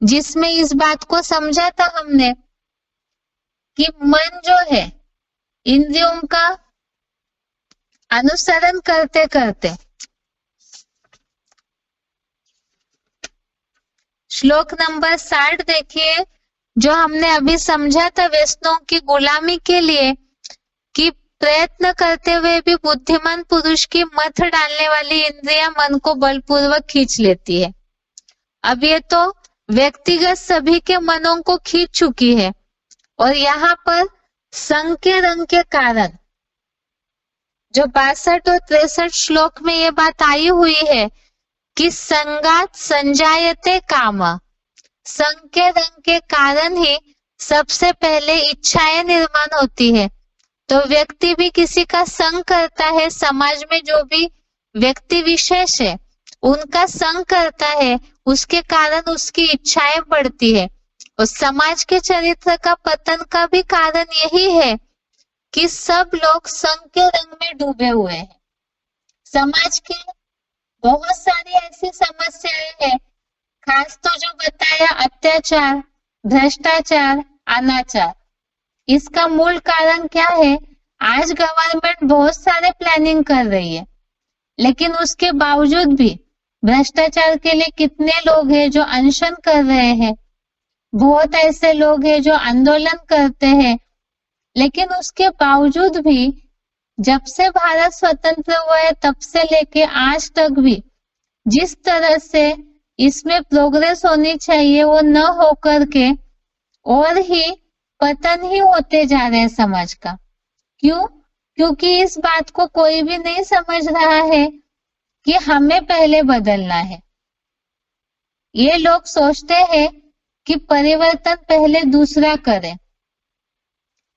जिसमें इस बात को समझा था हमने कि मन जो है इंद्रियों का अनुसरण करते करते, श्लोक नंबर 60 देखिए, जो हमने अभी समझा था व्यसनों की गुलामी के लिए कि प्रयत्न करते हुए भी बुद्धिमान पुरुष की मत डालने वाली इंद्रियां मन को बलपूर्वक खींच लेती है। अब ये तो व्यक्तिगत सभी के मनों को खींच चुकी है और यहाँ पर संग के रंग के कारण जो 62 और 63 श्लोक में ये बात आई हुई है कि संगात संजायते काम, संग के रंग के कारण ही सबसे पहले इच्छाएं निर्माण होती है। तो व्यक्ति भी किसी का संग करता है, समाज में जो भी व्यक्ति विशेष है उनका संग करता है, उसके कारण उसकी इच्छाएं बढ़ती है। और समाज के चरित्र का पतन का भी कारण यही है कि सब लोग संग के रंग में डूबे हुए हैं। समाज के बहुत सारी ऐसी समस्याएं हैं, खास तो जो बताया अत्याचार, भ्रष्टाचार, अनाचार। इसका मूल कारण क्या है? आज गवर्नमेंट बहुत सारे प्लानिंग कर रही है, लेकिन उसके बावजूद भी भ्रष्टाचार के लिए कितने लोग हैं जो अनशन कर रहे हैं, बहुत ऐसे लोग हैं जो आंदोलन करते हैं, लेकिन उसके बावजूद भी जब से भारत स्वतंत्र हुआ है तब से लेके आज तक भी जिस तरह से इसमें प्रोग्रेस होनी चाहिए वो न होकर के और ही पतन ही होते जा रहे हैं समाज का। क्यों? क्योंकि इस बात को कोई भी नहीं समझ रहा है कि हमें पहले बदलना है। ये लोग सोचते हैं कि परिवर्तन पहले दूसरा करे।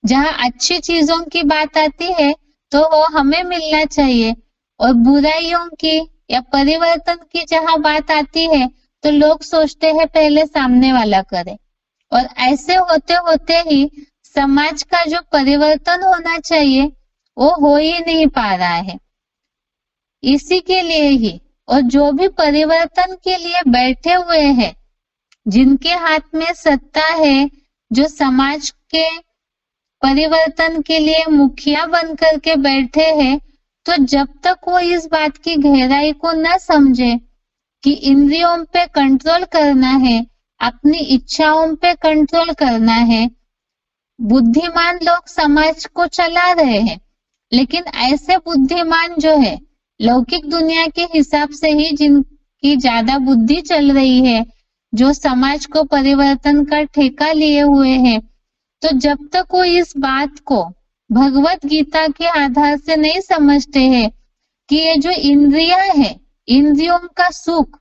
जहां अच्छी चीजों की बात आती है तो वो हमें मिलना चाहिए, और बुराइयों की या परिवर्तन की जहां बात आती है तो लोग सोचते हैं पहले सामने वाला करे। और ऐसे होते होते ही समाज का जो परिवर्तन होना चाहिए वो हो ही नहीं पा रहा है। इसी के लिए ही, और जो भी परिवर्तन के लिए बैठे हुए हैं, जिनके हाथ में सत्ता है, जो समाज के परिवर्तन के लिए मुखिया बनकर के बैठे हैं, तो जब तक वो इस बात की गहराई को न समझे कि इंद्रियों पे कंट्रोल करना है, अपनी इच्छाओं पे कंट्रोल करना है, बुद्धिमान लोग समाज को चला रहे हैं, लेकिन ऐसे बुद्धिमान जो है लौकिक दुनिया के हिसाब से ही, जिनकी ज्यादा बुद्धि चल रही है, जो समाज को परिवर्तन का ठेका लिए हुए हैं, तो जब तक वो इस बात को भगवत गीता के आधार से नहीं समझते हैं कि ये जो इंद्रियां है, इंद्रियों का सुख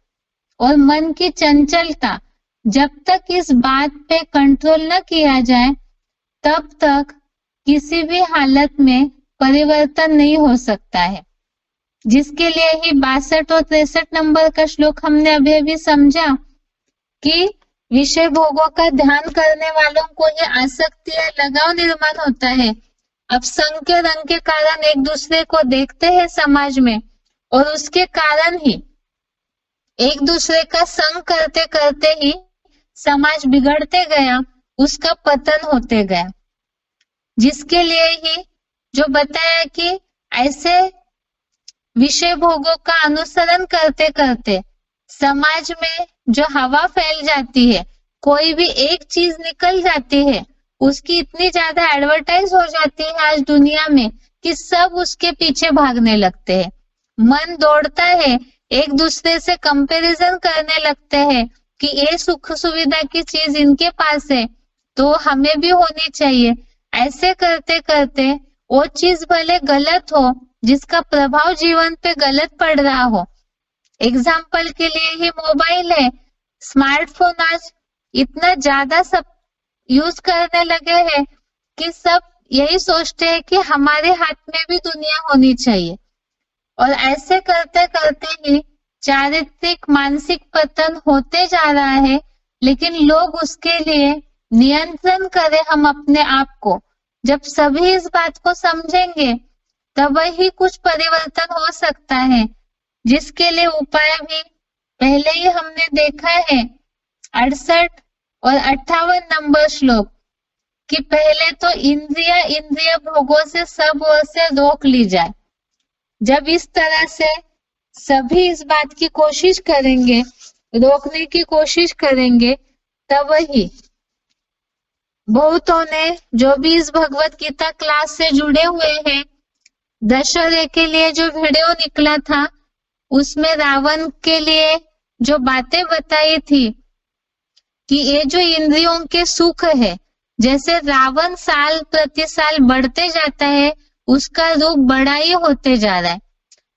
और मन की चंचलता, जब तक इस बात पे कंट्रोल न किया जाए तब तक किसी भी हालत में परिवर्तन नहीं हो सकता है। जिसके लिए ही 62 और 63 नंबर का श्लोक हमने अभी अभी समझा कि विषय भोगों का ध्यान करने वालों को ये आसक्ति या लगाव निर्माण होता है। अब संग के रंग के कारण एक दूसरे को देखते हैं समाज में, और उसके कारण ही एक दूसरे का संग करते करते ही समाज बिगड़ते गया, उसका पतन होते गया। जिसके लिए ही जो बताया कि ऐसे विषय भोगों का अनुसरण करते करते समाज में जो हवा फैल जाती है, कोई भी एक चीज निकल जाती है, उसकी इतनी ज्यादा एडवर्टाइज हो जाती है आज दुनिया में कि सब उसके पीछे भागने लगते हैं। मन दौड़ता है, एक दूसरे से कंपैरिजन करने लगते हैं कि ये सुख सुविधा की चीज इनके पास है तो हमें भी होनी चाहिए। ऐसे करते करते वो चीज भले गलत हो, जिसका प्रभाव जीवन पे गलत पड़ रहा हो, एग्जाम्पल के लिए ही मोबाइल है, स्मार्टफोन आज इतना ज्यादा सब यूज करने लगे हैं कि सब यही सोचते हैं कि हमारे हाथ में भी दुनिया होनी चाहिए। और ऐसे करते करते ही चारित्रिक मानसिक पतन होते जा रहा है। लेकिन लोग उसके लिए नियंत्रण करें हम अपने आप को। जब सभी इस बात को समझेंगे तब ही कुछ परिवर्तन हो सकता है, जिसके लिए उपाय भी पहले ही हमने देखा है 68 और 58 नंबर श्लोक कि पहले तो इंद्रिय भोगों से सब ओर से रोक ली जाए। जब इस तरह से सभी इस बात की कोशिश करेंगे, रोकने की कोशिश करेंगे, तब ही बहुतों ने जो भी इस भगवत गीता क्लास से जुड़े हुए हैं, दशहरे के लिए जो वीडियो निकला था उसमें रावण के लिए जो बातें बताई थी कि ये जो इंद्रियों के सुख है, जैसे रावण साल प्रति साल बढ़ते जाता है, उसका रूप बड़ा ही होते जा रहा है।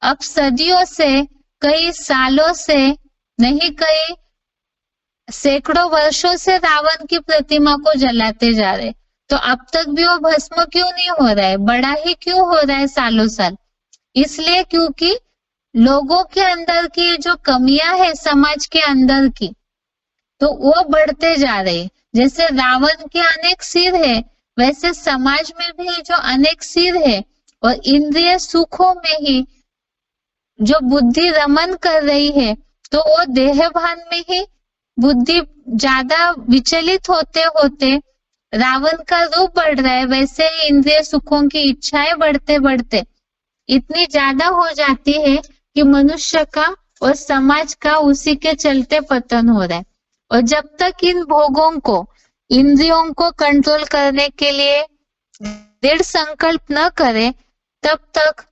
अब सदियों से, कई सालों से नहीं, कई सैकड़ों वर्षों से रावण की प्रतिमा को जलाते जा रहे, तो अब तक भी वो भस्म क्यों नहीं हो रहा है, बड़ा ही क्यों हो रहा है सालों साल? इसलिए क्योंकि लोगों के अंदर की जो कमियां है समाज के अंदर की, तो वो बढ़ते जा रहे। जैसे रावण के अनेक सिर है, वैसे समाज में भी जो अनेक सिर है, और इंद्रिय सुखों में ही जो बुद्धि रमन कर रही है, तो वो देह भान में ही बुद्धि ज्यादा विचलित होते होते रावण का रूप बढ़ रहा है। वैसे ही इंद्रिय सुखों की इच्छाएं बढ़ते बढ़ते इतनी ज्यादा हो जाती है कि मनुष्य का और समाज का उसी के चलते पतन हो रहा है। और जब तक इन भोगों को, इंद्रियों को कंट्रोल करने के लिए दृढ़ संकल्प न करे, तब तक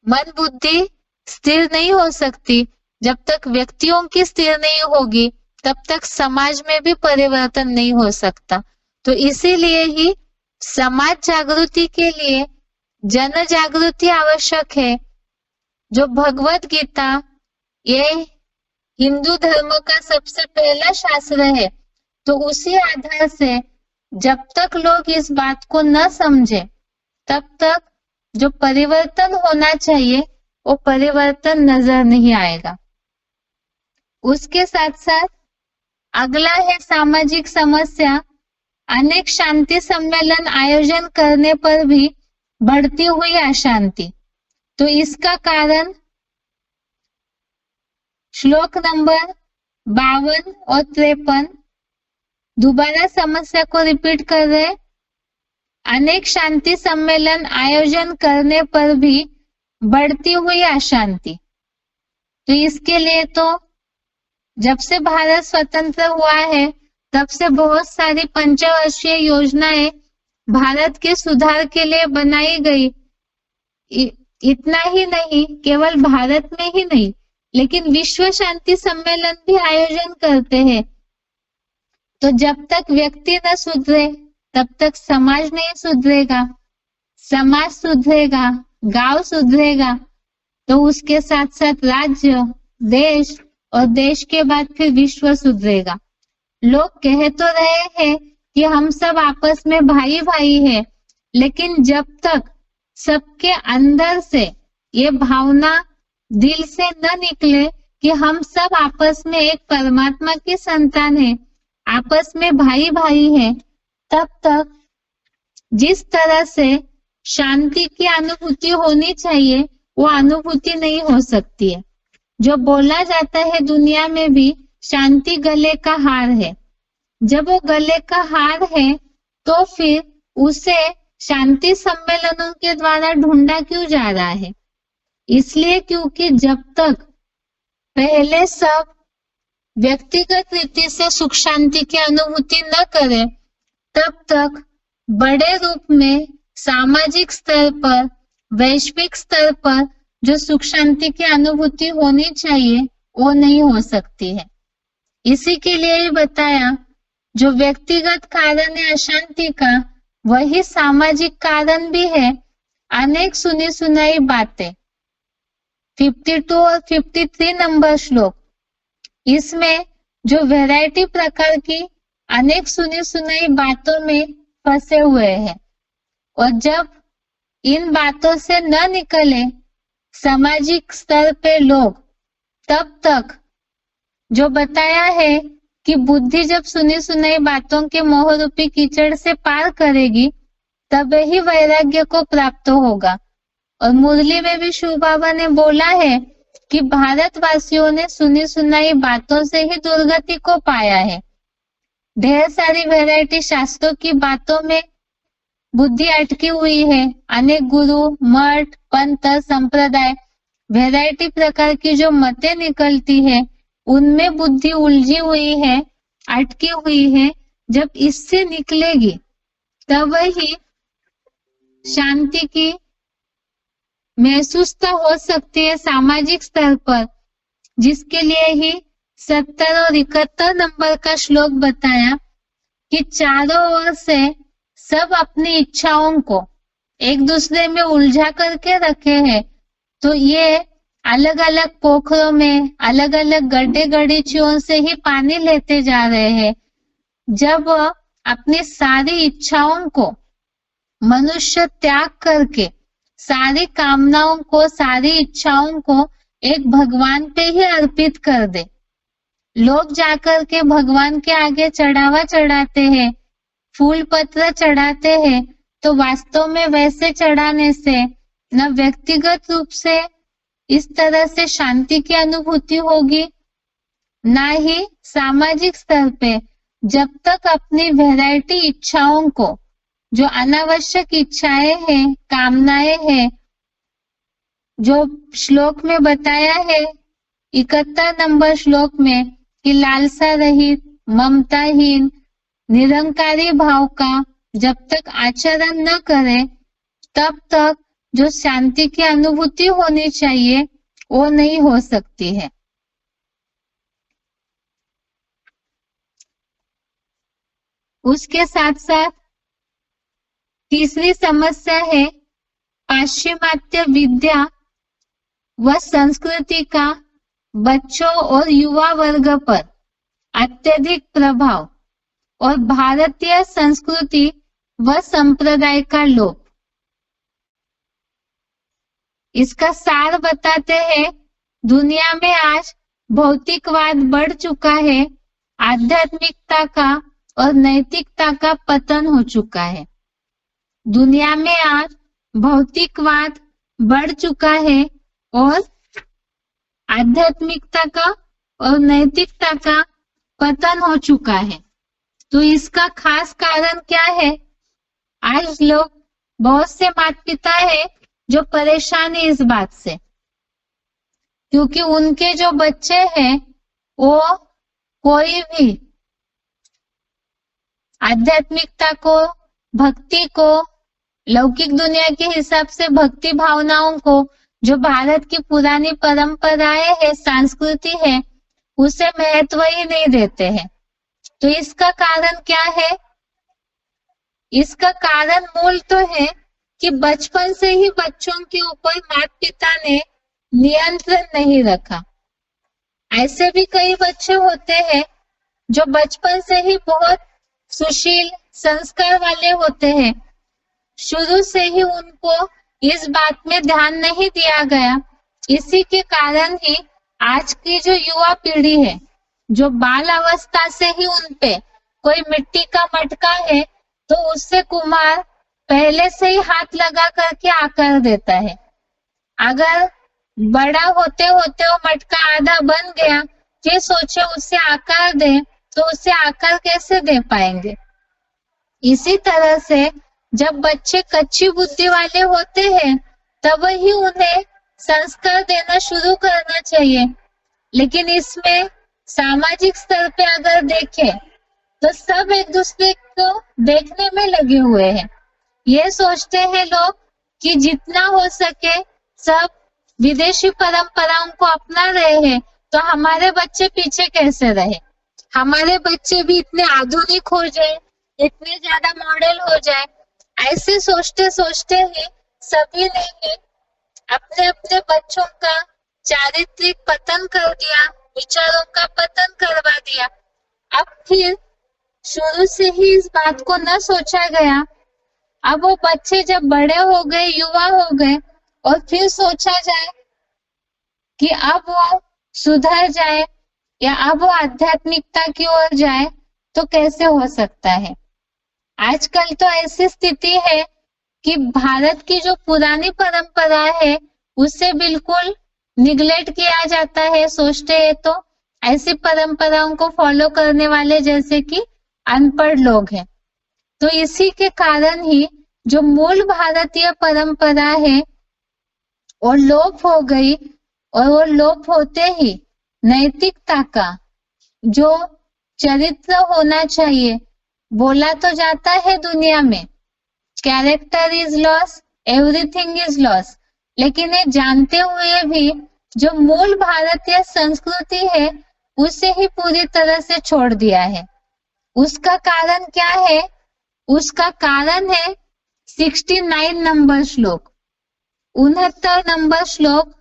मन बुद्धि स्थिर नहीं हो सकती। जब तक व्यक्तियों की स्थिर नहीं होगी, तब तक समाज में भी परिवर्तन नहीं हो सकता। तो इसीलिए ही समाज जागृति के लिए जन जागृति आवश्यक है। जो भगवत गीता, ये हिंदू धर्म का सबसे पहला शास्त्र है, तो उसी आधार से जब तक लोग इस बात को न समझे, तब तक जो परिवर्तन होना चाहिए वो परिवर्तन नजर नहीं आएगा। उसके साथ साथ अगला है सामाजिक समस्या। अनेक शांति सम्मेलन आयोजन करने पर भी बढ़ती हुई अशांति। तो इसका कारण श्लोक नंबर 52 और 53 दोबारा समस्या को रिपीट कर रहे। अनेक शांति सम्मेलन आयोजन करने पर भी बढ़ती हुई अशांति। तो इसके लिए तो जब से भारत स्वतंत्र हुआ है, तब से बहुत सारी पंचवर्षीय योजनाएं भारत के सुधार के लिए बनाई गई। इतना ही नहीं, केवल भारत में ही नहीं, लेकिन विश्व शांति सम्मेलन भी आयोजन करते हैं। तो जब तक व्यक्ति न सुधरे, तब तक समाज नहीं सुधरेगा। समाज सुधरेगा, गांव सुधरेगा, तो उसके साथ साथ राज्य, देश, और देश के बाद फिर विश्व सुधरेगा। लोग कह तो रहे हैं कि हम सब आपस में भाई भाई है, लेकिन जब तक सबके अंदर से ये भावना दिल से न निकले कि हम सब आपस में एक परमात्मा की संतान है, आपस में भाई भाई है, तब तक जिस तरह से शांति की अनुभूति होनी चाहिए, वो अनुभूति नहीं हो सकती है। जो बोला जाता है दुनिया में भी, शांति गले का हार है। जब वो गले का हार है, तो फिर उसे शांति सम्मेलनों के द्वारा ढूंढा क्यों जा रहा है? इसलिए क्योंकि जब तक पहले सब व्यक्तिगत रीति से सुख शांति की अनुभूति न करे, तब तक बड़े रूप में सामाजिक स्तर पर, वैश्विक स्तर पर जो सुख शांति की अनुभूति होनी चाहिए, वो नहीं हो सकती है। इसी के लिए बताया जो व्यक्तिगत कारण है अशांति का, वही सामाजिक कारण भी है। अनेक सुनी सुनाई बातें। 52 और 53 नंबर श्लोक, इसमें जो वैरायटी प्रकार की अनेक सुनी सुनाई बातों में फंसे हुए हैं, और जब इन बातों से न निकले सामाजिक स्तर पे लोग, तब तक जो बताया है कि बुद्धि जब सुनी सुनाई बातों के मोह रूपी कीचड़ से पार करेगी, तब ही वैराग्य को प्राप्त होगा। और मुरली में भी शिव बाबा ने बोला है कि भारतवासियों ने सुनी सुनाई बातों से ही दुर्गति को पाया है। ढेर सारी वैरायटी शास्त्रों की बातों में बुद्धि अटकी हुई है। अनेक गुरु, मठ, पंथ, संप्रदाय, वैरायटी प्रकार की जो मतें निकलती है, उनमें बुद्धि उलझी हुई है, अटकी हुई है। जब इससे निकलेगी तब ही शांति की महसूसता हो सकती है सामाजिक स्तर पर, जिसके लिए ही 70 और 71 नंबर का श्लोक बताया कि चारों ओर से सब अपनी इच्छाओं को एक दूसरे में उलझा करके रखे हैं। तो ये अलग अलग पोखरों में अलग अलग गड्ढे गड्ढियों से ही पानी लेते जा रहे हैं। जब अपनी सारी इच्छाओं को मनुष्य त्याग करके सारी कामनाओं को, सारी इच्छाओं को एक भगवान पे ही अर्पित कर दे। लोग जाकर के भगवान के आगे चढ़ावा चढ़ाते हैं, फूल पत्र चढ़ाते हैं, तो वास्तव में वैसे चढ़ाने से न व्यक्तिगत रूप से इस तरह से शांति की अनुभूति होगी, ना ही सामाजिक स्तर पे। जब तक अपनी वैरायटी इच्छाओं को, जो अनावश्यक इच्छाएं हैं, कामनाएं हैं, जो श्लोक में बताया है 71 नंबर श्लोक में कि लालसा रहित, ममताहीन, निरंकारी भाव का जब तक आचरण न करे, तब तक जो शांति की अनुभूति होनी चाहिए वो नहीं हो सकती है। उसके साथ साथ तीसरी समस्या है पाश्चिमात्य विद्या व संस्कृति का बच्चों और युवा वर्ग पर अत्यधिक प्रभाव और भारतीय संस्कृति व संप्रदाय का लोप। इसका सार बताते हैं, दुनिया में आज भौतिकवाद बढ़ चुका है, आध्यात्मिकता का और नैतिकता का पतन हो चुका है। दुनिया में आज भौतिकवाद बढ़ चुका है और आध्यात्मिकता का और नैतिकता का पतन हो चुका है। तो इसका खास कारण क्या है? आज लोग, बहुत से माता पिता है जो परेशान है इस बात से, क्योंकि उनके जो बच्चे हैं वो कोई भी आध्यात्मिकता को, भक्ति को, लौकिक दुनिया के हिसाब से भक्ति भावनाओं को, जो भारत की पुरानी परंपराएं है, संस्कृति है, उसे महत्व ही नहीं देते हैं। तो इसका कारण क्या है? इसका कारण मूल तो है कि बचपन से ही बच्चों के ऊपर माता पिता ने नियंत्रण नहीं रखा। ऐसे भी कई बच्चे होते हैं जो बचपन से ही बहुत सुशील संस्कार वाले होते हैं, शुरू से ही उनको इस बात में ध्यान नहीं दिया गया। इसी के कारण ही आज की जो युवा पीढ़ी है, जो बाल अवस्था से ही उनपे कोई मिट्टी का मटका है तो उससे कुम्हार पहले से ही हाथ लगा करके आकार देता है। अगर बड़ा होते होते वो मटका आधा बन गया, फिर सोचे उसे आकार दे, तो उसे आकार कैसे दे पाएंगे? इसी तरह से जब बच्चे कच्ची बुद्धि वाले होते हैं, तब ही उन्हें संस्कार देना शुरू करना चाहिए। लेकिन इसमें सामाजिक स्तर पे अगर देखें तो सब एक दूसरे को देखने में लगे हुए हैं। ये सोचते हैं लोग कि जितना हो सके सब विदेशी परंपराओं को अपना रहे हैं, तो हमारे बच्चे पीछे कैसे रहे। हमारे बच्चे भी इतने आधुनिक हो जाए, इतने ज्यादा मॉडल हो जाए, ऐसे सोचते सोचते ही सभी ने ही अपने अपने बच्चों का चारित्रिक पतन कर दिया, विचारों का पतन करवा दिया। अब फिर शुरू से ही इस बात को न सोचा गया। अब वो बच्चे जब बड़े हो गए, युवा हो गए, और फिर सोचा जाए कि अब वो सुधर जाए या अब वो आध्यात्मिकता की ओर जाए, तो कैसे हो सकता है। आजकल तो ऐसी स्थिति है कि भारत की जो पुरानी परंपरा है उसे बिल्कुल निगलेक्ट किया जाता है। सोचते हैं तो ऐसी परंपराओं को फॉलो करने वाले जैसे कि अनपढ़ लोग हैं। तो इसी के कारण ही जो मूल भारतीय परंपरा है वो लोप हो गई, और वो लोप होते ही नैतिकता का जो चरित्र होना चाहिए, बोला तो जाता है दुनिया में character is loss, everything is loss, लेकिन ये जानते हुए भी जो मूल भारतीय संस्कृति है उसे ही पूरी तरह से छोड़ दिया है। उसका कारण क्या है? उसका कारण है 69 नंबर श्लोक, 69 नंबर श्लोक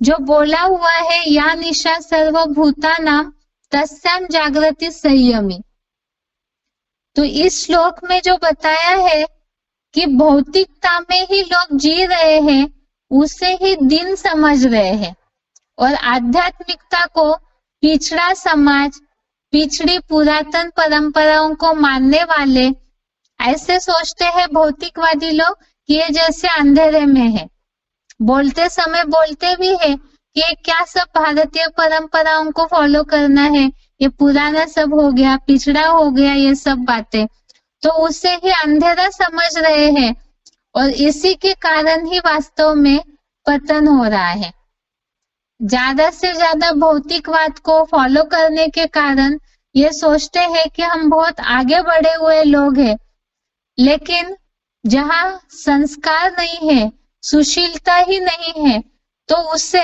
जो बोला हुआ है, या निशा सर्वभूतानां तस्यां जागृति संयमी। तो इस श्लोक में जो बताया है कि भौतिकता में ही लोग जी रहे हैं, उसे ही दिन समझ रहे हैं, और आध्यात्मिकता को पिछड़ा समाज, पिछड़ी पुरातन परंपराओं को मानने वाले ऐसे सोचते हैं भौतिकवादी लोग कि ये जैसे अंधेरे में है। बोलते समय बोलते भी है कि ये क्या सब भारतीय परंपराओं को फॉलो करना है, ये पुराना सब हो गया, पिछड़ा हो गया, ये सब बातें, तो उसे ही अंधेरा समझ रहे हैं, और इसी के कारण ही वास्तव में पतन हो रहा है। ज्यादा से ज्यादा भौतिकवाद को फॉलो करने के कारण ये सोचते हैं कि हम बहुत आगे बढ़े हुए लोग हैं, लेकिन जहां संस्कार नहीं है, सुशीलता ही नहीं है, तो उससे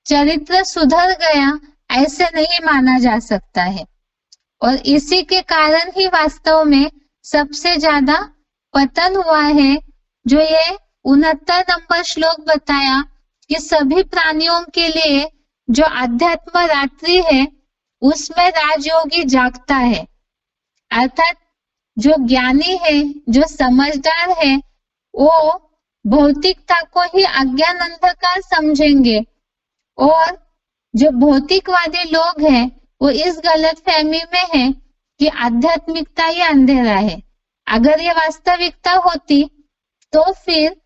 चरित्र सुधर गया ऐसे नहीं माना जा सकता है। और इसी के कारण ही वास्तव में सबसे ज्यादा पतन हुआ है। जो ये 69 नंबर श्लोक बताया कि सभी प्राणियों के लिए जो अध्यात्म रात्रि है उसमें राजयोगी जागता है, अर्थात जो ज्ञानी है, जो समझदार है, वो भौतिकता को ही अज्ञान अंधकार समझेंगे, और जो भौतिकवादी लोग हैं वो इस गलत फहमी में है कि आध्यात्मिकता ही अंधेरा है। अगर ये वास्तविकता होती तो फिर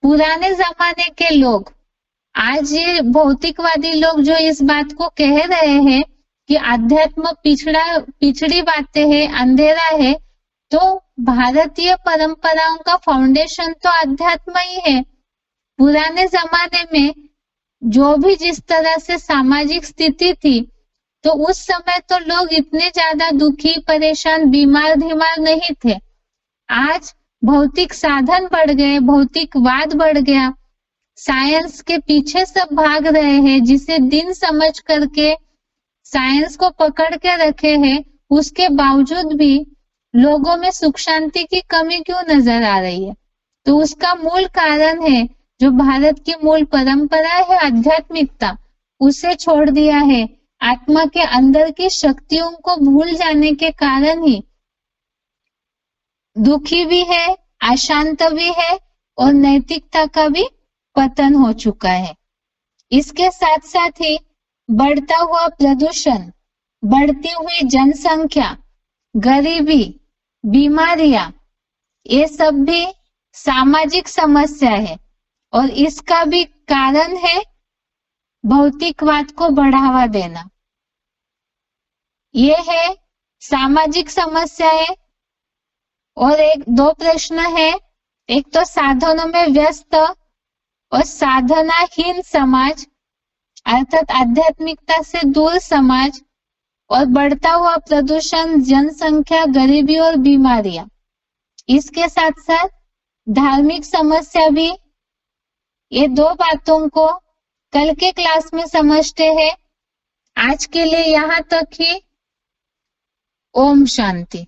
पुराने जमाने के लोग, आज ये भौतिकवादी लोग जो इस बात को कह रहे हैं कि अध्यात्म पिछड़ी बातें हैं, अंधेरा है, तो भारतीय परंपराओं का फाउंडेशन तो अध्यात्म ही है। पुराने जमाने में जो भी जिस तरह से सामाजिक स्थिति थी, तो उस समय तो लोग इतने ज्यादा दुखी, परेशान, बीमार नहीं थे। आज भौतिक साधन बढ़ गए, भौतिकवाद बढ़ गया, साइंस के पीछे सब भाग रहे हैं, जिसे दिन समझ करके साइंस को पकड़ के रखे हैं, उसके बावजूद भी लोगों में सुख शांति की कमी क्यों नजर आ रही है? तो उसका मूल कारण है जो भारत की मूल परंपरा है आध्यात्मिकता, उसे छोड़ दिया है। आत्मा के अंदर की शक्तियों को भूल जाने के कारण ही दुखी भी है, अशांत भी है, और नैतिकता का भी पतन हो चुका है। इसके साथ साथ ही बढ़ता हुआ प्रदूषण, बढ़ती हुई जनसंख्या, गरीबी, बीमारियां, ये सब भी सामाजिक समस्या है, और इसका भी कारण है भौतिकवाद को बढ़ावा देना। ये है सामाजिक समस्या है। और एक दो प्रश्न है, एक तो साधनों में व्यस्त और साधनाहीन समाज, अर्थात आध्यात्मिकता से दूर समाज, और बढ़ता हुआ प्रदूषण, जनसंख्या, गरीबी और बीमारियां। इसके साथ साथ धार्मिक समस्या भी। ये दो बातों को कल के क्लास में समझते हैं। आज के लिए यहाँ तक ही। ओम शांति।